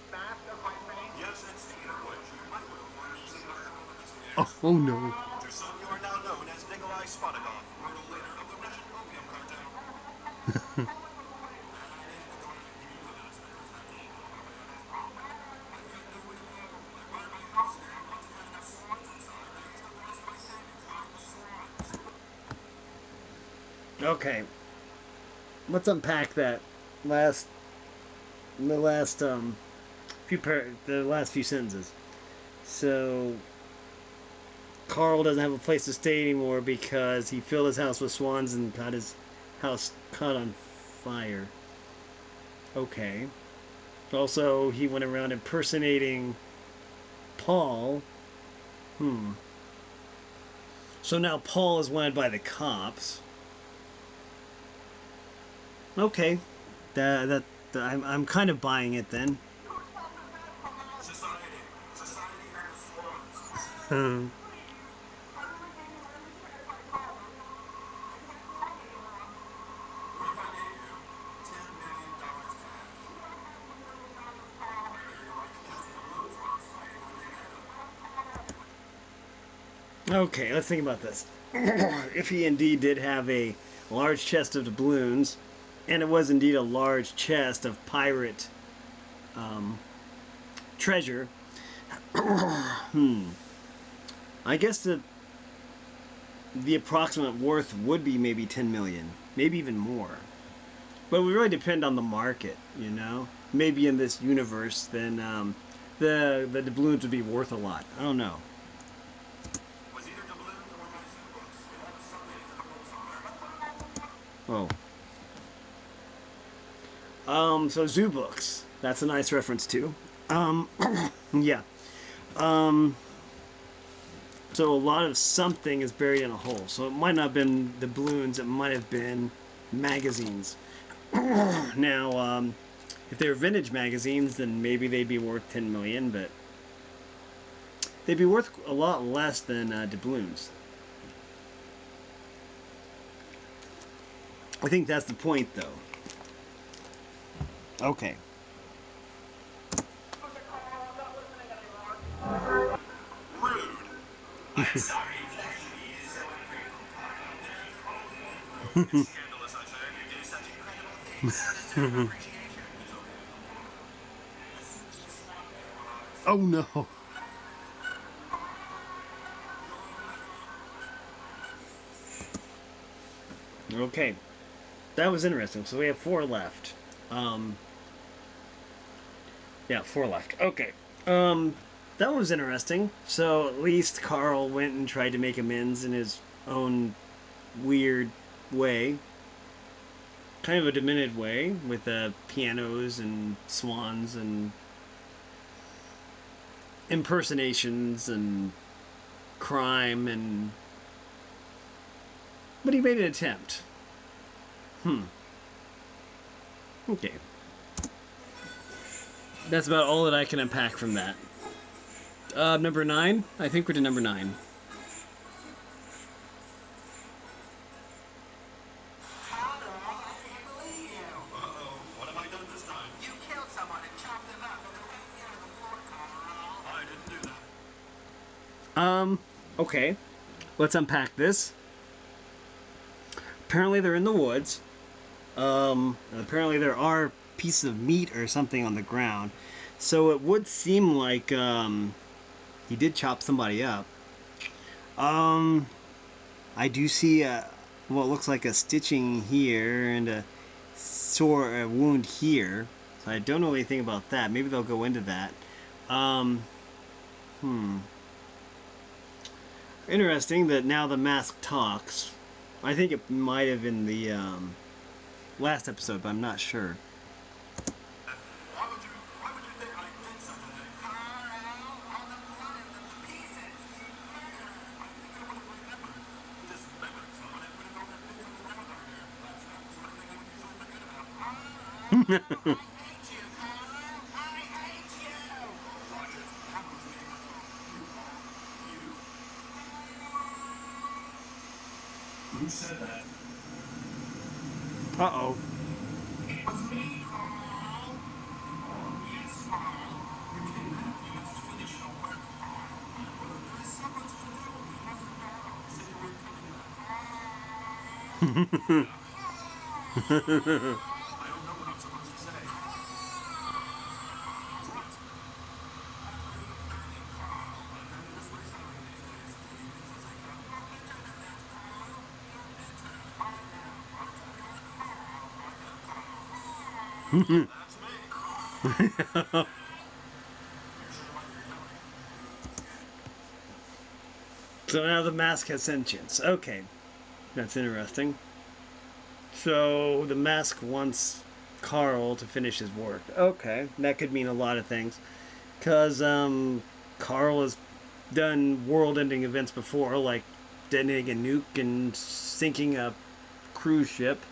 Yes, it's the which you might will find using paranormal investigators. Oh no. To some, you are now known as Nikolai Spotakov, brutal leader of the Russian opium cartel. Okay. Let's unpack that last the last the last few sentences. So Carl doesn't have a place to stay anymore because he filled his house with swans and got his house caught on fire. Okay. Also, he went around impersonating Paul. So now Paul is wanted by the cops. Okay, I'm kind of buying it then. Society. Society and the swans. Hmm. What if I gave you $10 million cash? You're like the chest of the blues where it's fighting on the end. Okay, let's think about this. If he indeed did have a large chest of doubloons, and it was indeed a large chest of pirate treasure, I guess the approximate worth would be maybe 10 million, maybe even more. But it would really depend on the market, you know. Maybe in this universe, then the doubloons would be worth a lot. I don't know. Was either doubloons or my zoo books. You'll have to sell me into the world somewhere. Oh. So zoo books. That's a nice reference too. Yeah. So a lot of something is buried in a hole. So it might not have been doubloons. It might have been magazines. Now, if they were vintage magazines, then maybe they'd be worth 10 million, but they'd be worth a lot less than doubloons. I think that's the point, though. Okay. Rude. I'm sorry, Flashy is so ungrateful, Carl. It's scandalous, I say. You do such incredible things. I deserve appreciation. It's okay. Oh no. Okay. That was interesting. So we have 4 left. Um, yeah, 4 left. Okay. That was interesting. So at least Carl went and tried to make amends in his own weird way. Kind of a diminutive way with pianos and swans and impersonations and crime and but he made an attempt. Okay. That's about all that I can unpack from that. Number 9? I think we're to number 9. I can't believe you. Uh-oh. What have I done this time? You killed someone and chopped them up and they're right here on the floor, Carl. I didn't do that. Okay. Let's unpack this. Apparently they're in the woods. And apparently there are pieces of meat or something on the ground. So it would seem like he did chop somebody up. I do see what looks like a stitching here and a wound here. So I don't know anything about that. Maybe they'll go into that. Um, Interesting that now the mask talks. I think it might have in the last episode, but I'm not sure. Why would you think I did such a thing? Carl, all the blood and the pieces. Murder. I think I would have remembered. Dismembered someone and put it over bits on the ground out here. That's not the sort of thing I would usually forget about. I hate you, Carl. I hate you. Watch it. That was me, myself. You, Carl. You. Who said that? Uh-oh. It was me, Carl. Yes, Carl. You kidnapped me. Let's finish your work, Carl. There is so much to do. We mustn't go. You said you weren't coming back. I don't know what I'm supposed to say. What? I'm very this sorry these days. He thinks as I come. You're better than that, Carl. You're better. I am. I'll tell you what, Carl. I am Carl. That's me. You sure what you're telling? So now the mask has sentience. Okay. That's interesting. So the mask wants Carl to finish his work. Okay. That could mean a lot of things. Because Carl has done world ending events before, like detonating a nuke and sinking a cruise ship,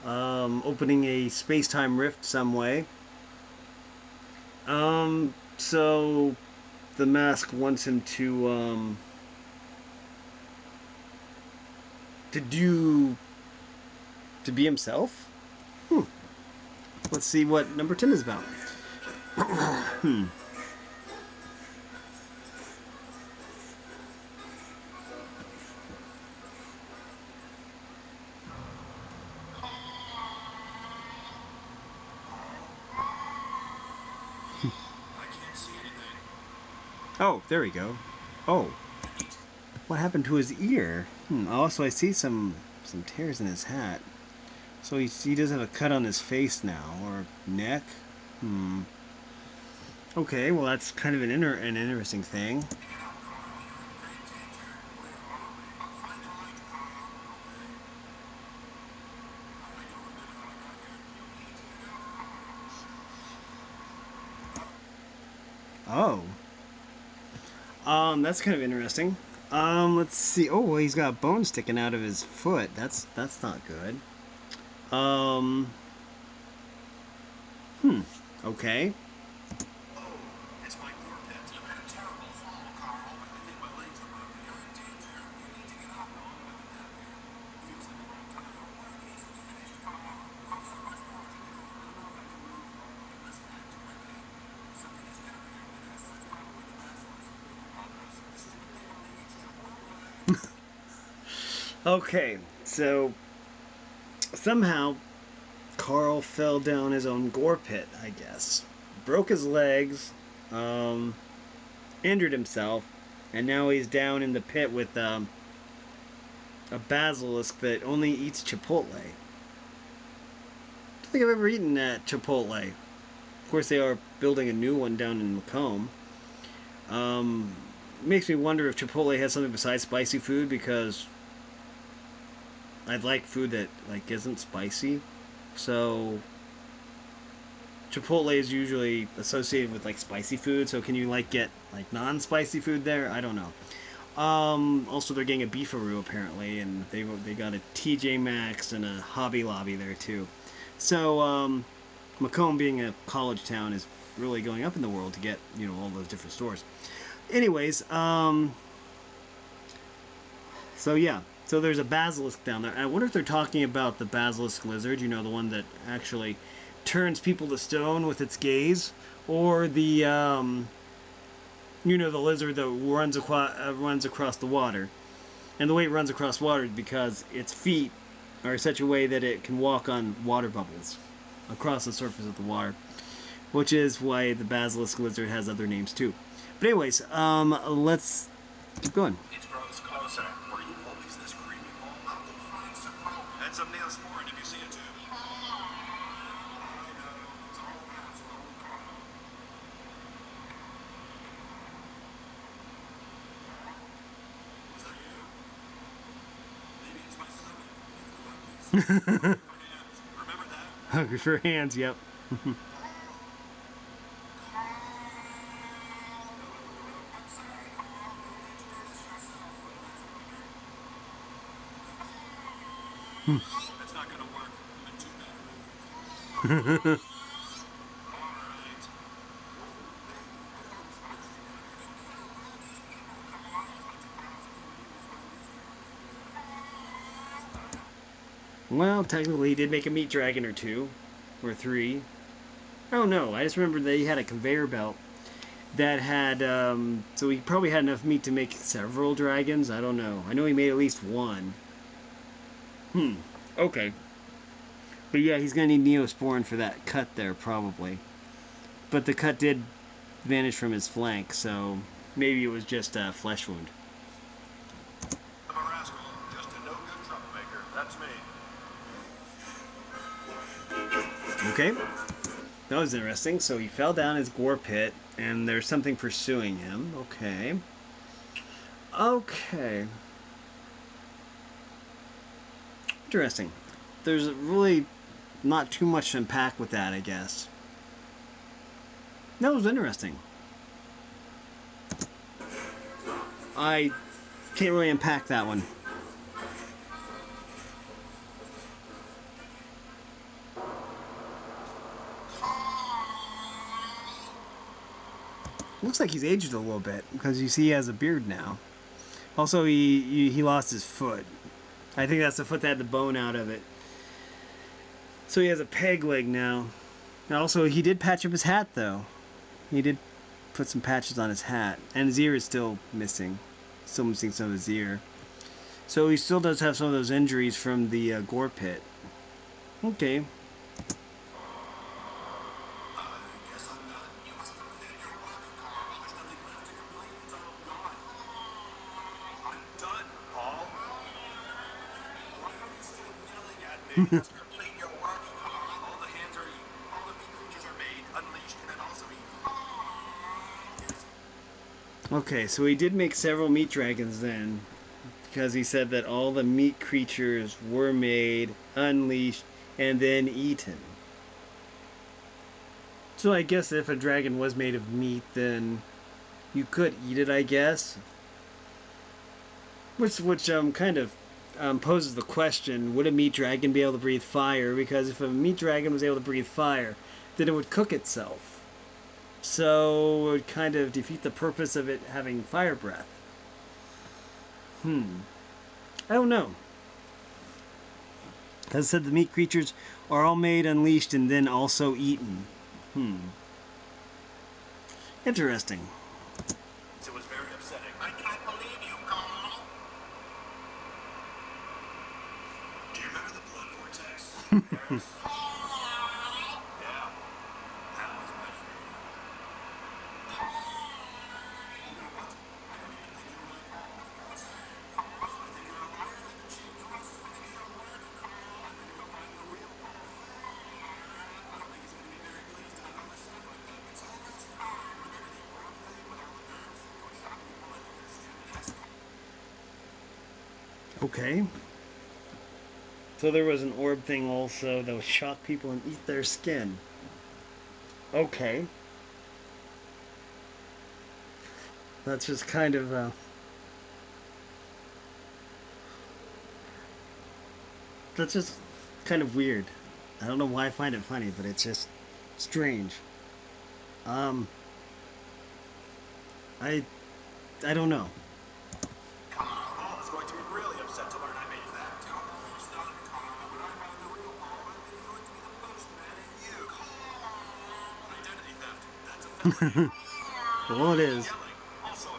opening a space-time rift some way. So the mask wants him to be himself. Let's see what number 10 is about. Oh, there we go. Oh, what happened to his ear? Also, I see some tears in his hat. So he does have a cut on his face now, or neck. Okay, well that's kind of an interesting thing. Oh. That's kind of interesting. Let's see. Oh, well, he's got a bone sticking out of his foot. That's not good. Okay. It's my poor pet. You had a terrible fall, Carl. I think my legs are broken. You're in danger. You need to get up. Feels like a long time. Work isn't finished, Carl. I've so much more to do. I don't know if I can move unless I act quickly. Something is happening with us. It's probably the basilisk. Okay, so somehow Carl fell down his own gore pit, I guess. Broke his legs, injured himself, and now he's down in the pit with a basilisk that only eats Chipotle. I don't think I've ever eaten at Chipotle. Of course, they are building a new one down in Macomb. Makes me wonder if Chipotle has something besides spicy food, because I'd like food that isn't spicy. So Chipotle is usually associated with spicy food. So can you get non-spicy food there? I don't know. Also, they're getting a beefaroo apparently, and they got a TJ Maxx and a Hobby Lobby there too. So Macomb, being a college town, is really going up in the world to get all those different stores. Anyways, so yeah, so there's a basilisk down there. I wonder if they're talking about the basilisk lizard, the one that actually turns people to stone with its gaze, or the the lizard that runs across the water. And the way it runs across water is because its feet are such a way that it can walk on water bubbles across the surface of the water, which is why the basilisk lizard has other names too. But anyways, let's keep going. It grows closer. Where you hope is this creepy hole? I'll go find some hope. And some neosporin if you see it too. I know. It's all natural, Carl. Was that you? Maybe it's my stomach. Remember that? Hungry for hands, yep. That's not gonna work. I'm too bad. Alright. Well, technically he did make a meat dragon or two, or three. Oh no, I just remember that he had a conveyor belt that had, so he probably had enough meat to make several dragons. I don't know. I know he made at least one. Okay. But yeah, he's gonna need Neosporin for that cut there, probably. But the cut did vanish from his flank, so maybe it was just a flesh wound. I'm a rascal. Just a no-good troublemaker. That's me. Okay. That was interesting. So he fell down his gore pit, and there's something pursuing him. Okay. Okay. Interesting. There's really not too much to unpack with that, I guess. That was interesting. I Can't really unpack that one. Looks like he's aged a little bit because you see he has a beard now. Also, he lost his foot. I think that's the foot that had the bone out of it. So he has a peg leg now. And also, he did patch up his hat though. He did put some patches on his hat, and his ear is still missing. Still missing some of his ear. So he still does have some of those injuries from the gore pit. Okay. Just complete your work. All the hands are eaten. All the meat creatures are made, unleashed, and then also eaten. Okay, so he did make several meat dragons then, because he said that all the meat creatures were made, unleashed, and then eaten. So I guess if a dragon was made of meat, then you could eat it, I guess. Which kind of poses the question: would a meat dragon be able to breathe fire? Because if a meat dragon was able to breathe fire, then it would cook itself. So it would kind of defeat the purpose of it having fire breath. I don't know. As I said, the meat creatures are all made, unleashed, and then also eaten. Interesting. It was very upsetting. I can't believe you, Carl. Do you remember the blood vortex? Yes. Yeah. That was my favorite. Okay. So there was an orb thing also that would shock people and eat their skin. Okay. That's just kind of that's just kind of weird. I don't know why I find it funny, but it's just strange. Um I I don't know. Carl is going to be really upset to learn I made that. Don't stop, Carl. When I find the real Paul, I'm going to be the postman and you. Identity theft. That's a felony. Well, it is. Yelling. Also a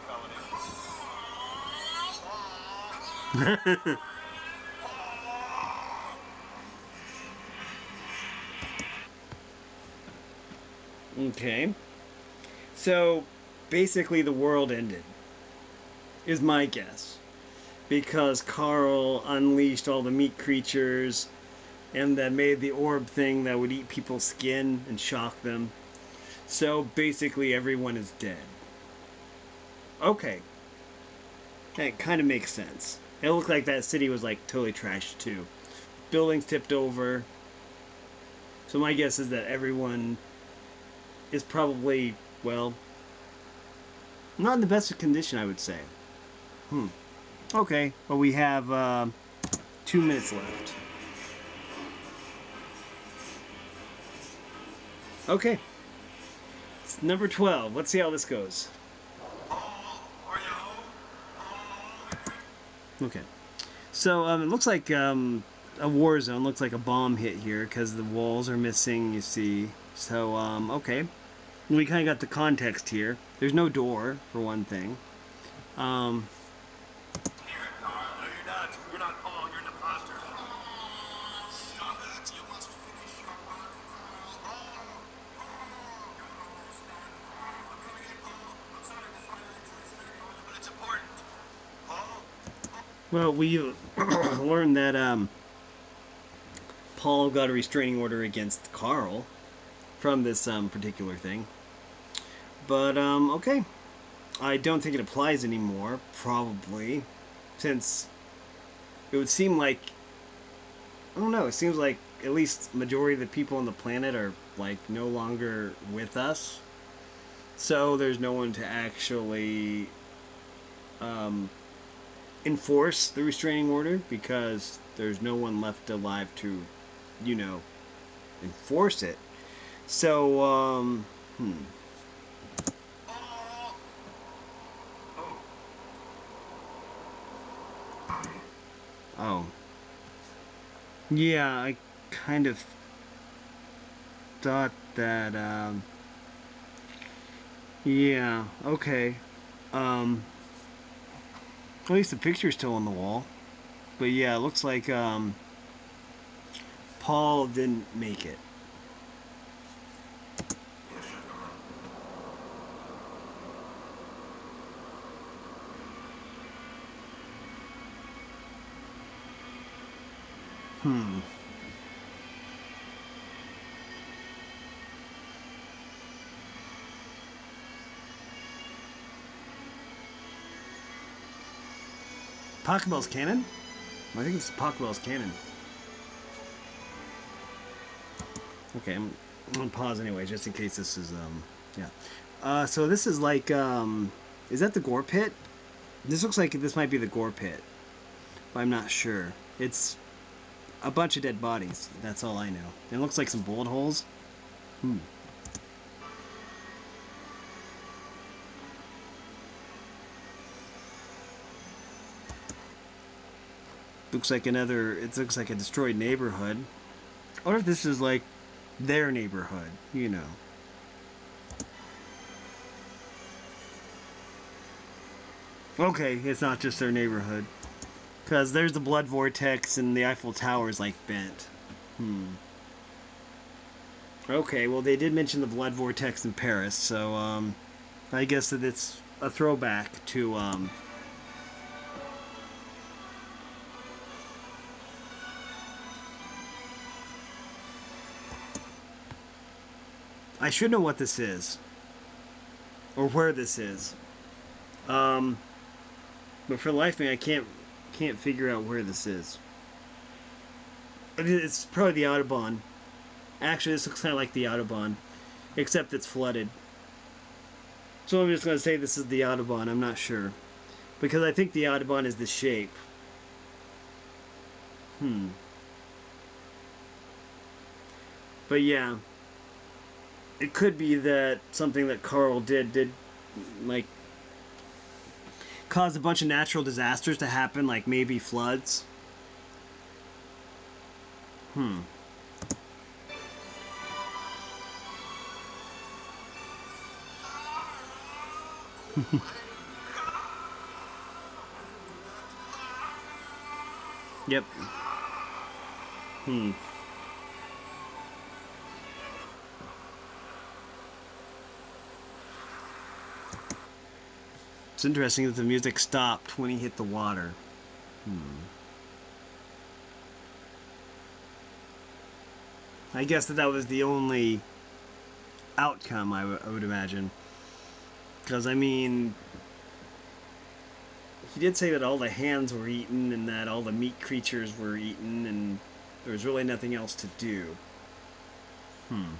felony. Okay. So basically the world ended. Is my guess. Because Carl unleashed all the meat creatures and that made the orb thing that would eat people's skin and shock them. So basically everyone is dead. Okay. That kind of makes sense. It looked like that city was like totally trashed too. Buildings tipped over. So my guess is that everyone is probably, well, not in the best of condition, I would say. Okay, well we have 2 minutes left. Okay. It's number 12. Let's see how this goes. Are you home? Okay. So it looks like a war zone. Looks like a bomb hit here because the walls are missing, you see. So, okay. We kind of got the context here. There's no door, for one thing. Here, Carl. No, you're not. You're not Paul. You're an imposter. Stop it. You must finish your work, Carl. I'm coming in, Paul. I'm sorry to find an injury, but it's important. Paul? Well, we learned that Paul got a restraining order against Carl from this particular thing. But, okay. I don't think it applies anymore, probably. Since it would seem like, I don't know, it seems like at least majority of the people on the planet are like no longer with us. So there's no one to actually enforce the restraining order because there's no one left alive to, you know, enforce it. So, Oh. Oh. oh. Yeah, I kind of thought that, yeah, okay. Um, at least the picture's still on the wall. But yeah, it looks like, Paul didn't make it. Yes, sir. Hmm. Pokeball's canon? I think it's Pokeball's canon. Okay, I'm gonna pause anyway, just in case this is, yeah. So this is like, is that the Gore Pit? This looks like this might be the Gore Pit, but I'm not sure. It's a bunch of dead bodies. That's all I know. It looks like some bullet holes. Hmm. Looks like another. It looks like a destroyed neighborhood. I wonder if this is like their neighborhood. You know. Okay, it's not just their neighborhood. Because there's the blood vortex and the Eiffel Tower is like bent. Hmm. Okay, well they did mention the blood vortex in Paris, so I guess that it's a throwback to I should know what this is or where this is. Um, but for the life of me, I can't figure out where this is. It's probably the Autobahn. Actually, this looks kind of like the Autobahn, except it's flooded. So I'm just gonna say this is the Autobahn. I'm not sure because I think the Autobahn is the shape. Hmm. But yeah, it could be that something that Carl did like cause a bunch of natural disasters to happen, like maybe floods. Hmm. Yep. Hmm. It's interesting that the music stopped when he hit the water. Hmm. I guess that was the only outcome, I would imagine. Because, I mean, he did say that all the hands were eaten and that all the meat creatures were eaten and there was really nothing else to do. Hmm.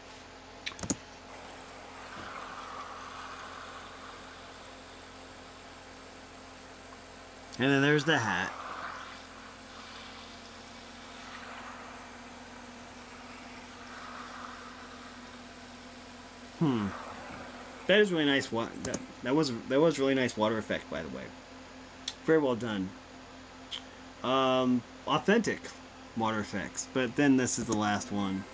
And then there's the hat. Hmm. That is really nice. That was really nice water effect, by the way. Very well done. Authentic water effects. But then this is the last one.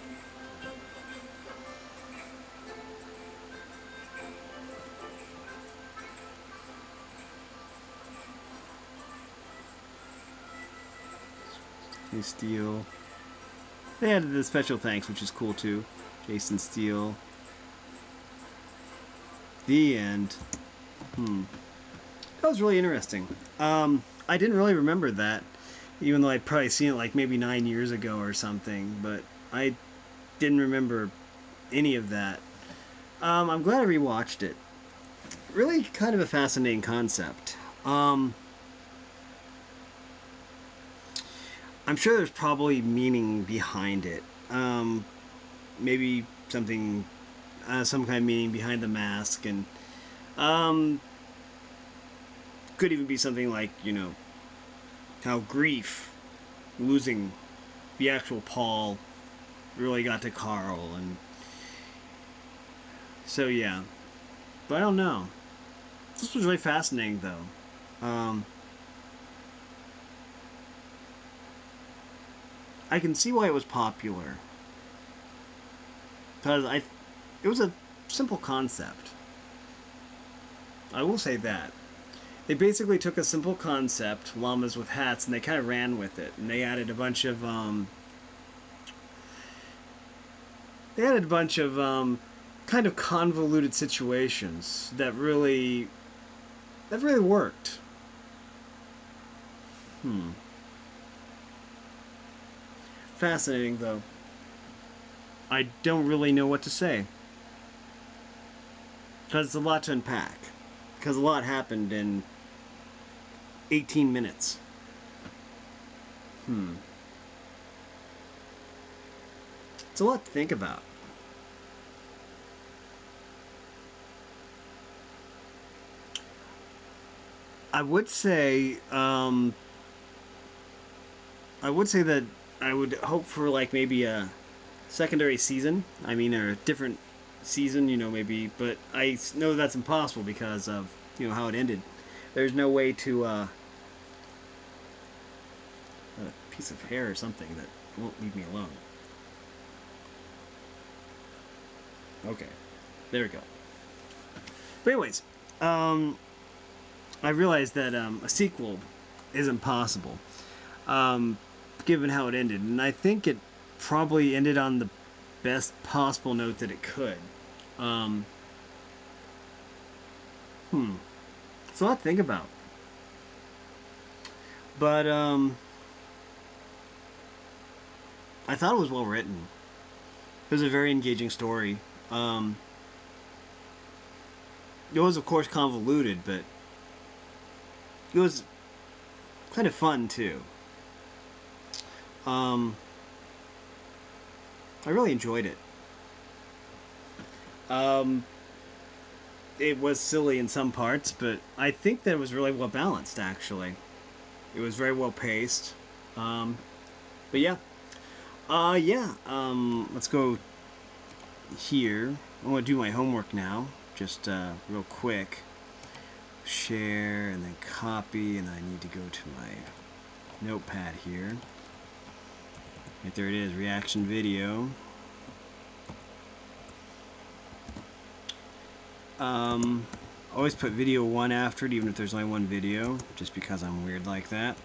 Steele. They added the special thanks, which is cool too. Jason Steele. The end. Hmm. That was really interesting. I didn't really remember that, even though I'd probably seen it like maybe 9 years ago or something, but I didn't remember any of that. I'm glad I rewatched it. Really kind of a fascinating concept. I'm sure there's probably meaning behind it. Maybe something, some kind of meaning behind the mask, and um, could even be something like how grief, losing the actual Paul, really got to Carl, and so yeah. But I don't know. This was really fascinating, though. I can see why it was popular, because it was a simple concept. I will say that. They basically took a simple concept, llamas with hats, and they kind of ran with it. And they added a bunch of kind of convoluted situations that really worked. Fascinating, though. I don't really know what to say, because it's a lot to unpack. Because a lot happened in 18 minutes. It's a lot to think about. I would say, that I would hope for like maybe a secondary season. I mean, or a different season, maybe. But I know that's impossible because of how it ended. There's no way to a piece of hair or something that won't leave me alone. Okay, there we go. But anyways, I realized that a sequel isn't possible, given how it ended, and I think it probably ended on the best possible note that it could. Um, it's a lot to think about, but I thought it was well written. It was a very engaging story. Um, it was, of course, convoluted, but it was kind of fun too. Um, I really enjoyed it. Um, it was silly in some parts, but I think that it was really well balanced. Actually, it was very well paced. Um, but yeah, yeah. Let's go here. I'm gonna do my homework now, just real quick. Share and then copy, and I need to go to my notepad here. Right there it is, reaction video. Always put video 1 after it, even if there's only one video, just because I'm weird like that.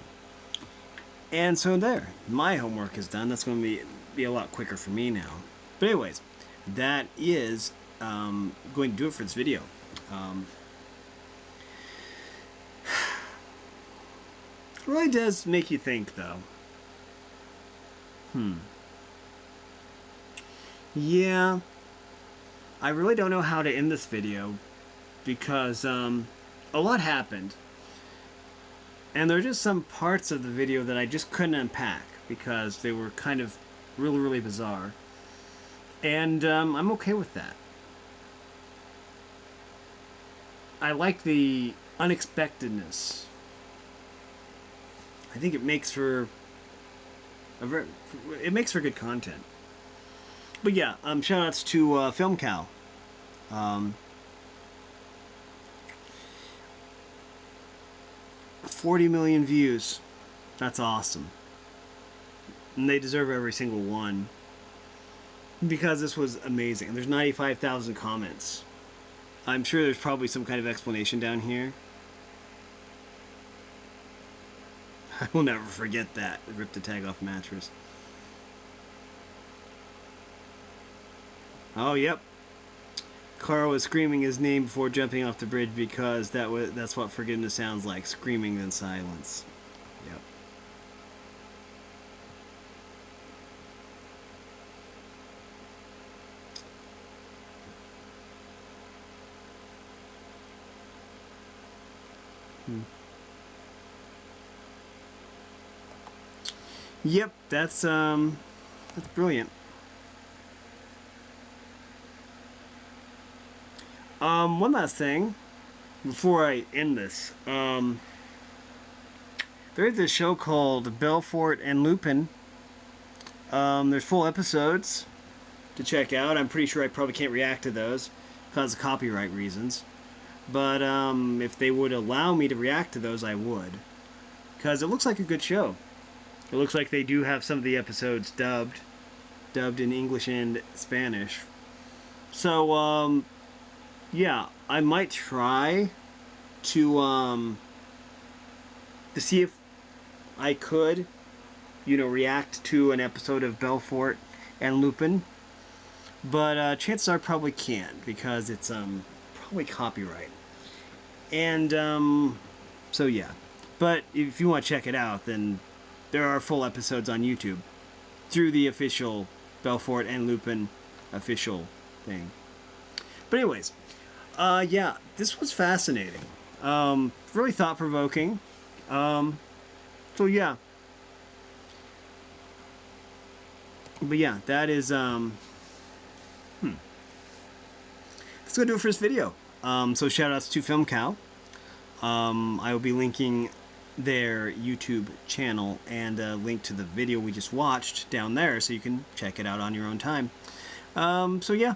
And so there, my homework is done. That's going to be a lot quicker for me now. But anyways, that is going to do it for this video. It really does make you think, though. Yeah, I really don't know how to end this video because a lot happened. And there are just some parts of the video that I just couldn't unpack because they were kind of really, really bizarre. And I'm okay with that. I like the unexpectedness. I think it makes for good content. But yeah, shout outs to FilmCow. Um, 40 million views. That's awesome. And they deserve every single one. Because this was amazing. There's 95,000 comments. I'm sure there's probably some kind of explanation down here. I will never forget that. Rip the tag off mattress. Oh, yep. Carl was screaming his name before jumping off the bridge because that's what forgiveness sounds like. Screaming in silence. Yep. Yep, that's brilliant. One last thing before I end this. There's this show called Belfort and Lupin. There's full episodes to check out. I'm pretty sure I probably can't react to those because of copyright reasons. But if they would allow me to react to those, I would. Because it looks like a good show. It looks like they do have some of the episodes dubbed in English and Spanish. So, yeah, I might try to see if I could, react to an episode of Belfort and Lupin. But chances are I probably can't because it's probably copyright. And so yeah. But if you want to check it out, then there are full episodes on YouTube through the official Belfort and Lupin official thing. But anyways, yeah, this was fascinating. Really thought provoking. So yeah. But yeah, that is that's gonna do it for this video. So shout outs to FilmCow. I will be linking their YouTube channel and a link to the video we just watched down there so you can check it out on your own time. So yeah,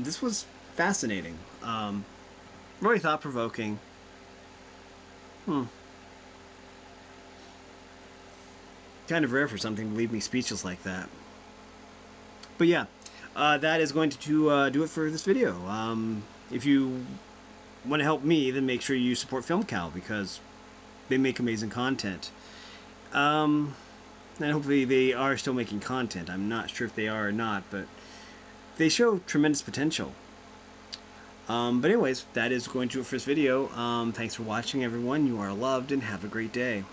this was fascinating. Really thought provoking. Kind of rare for something to leave me speechless like that. But yeah, that is going to do it for this video. If you want to help me, then make sure you support FilmCow because they make amazing content. And hopefully they are still making content. I'm not sure if they are or not, but they show tremendous potential. But anyways, that is going to do it for this video. Thanks for watching, everyone. You are loved, and have a great day.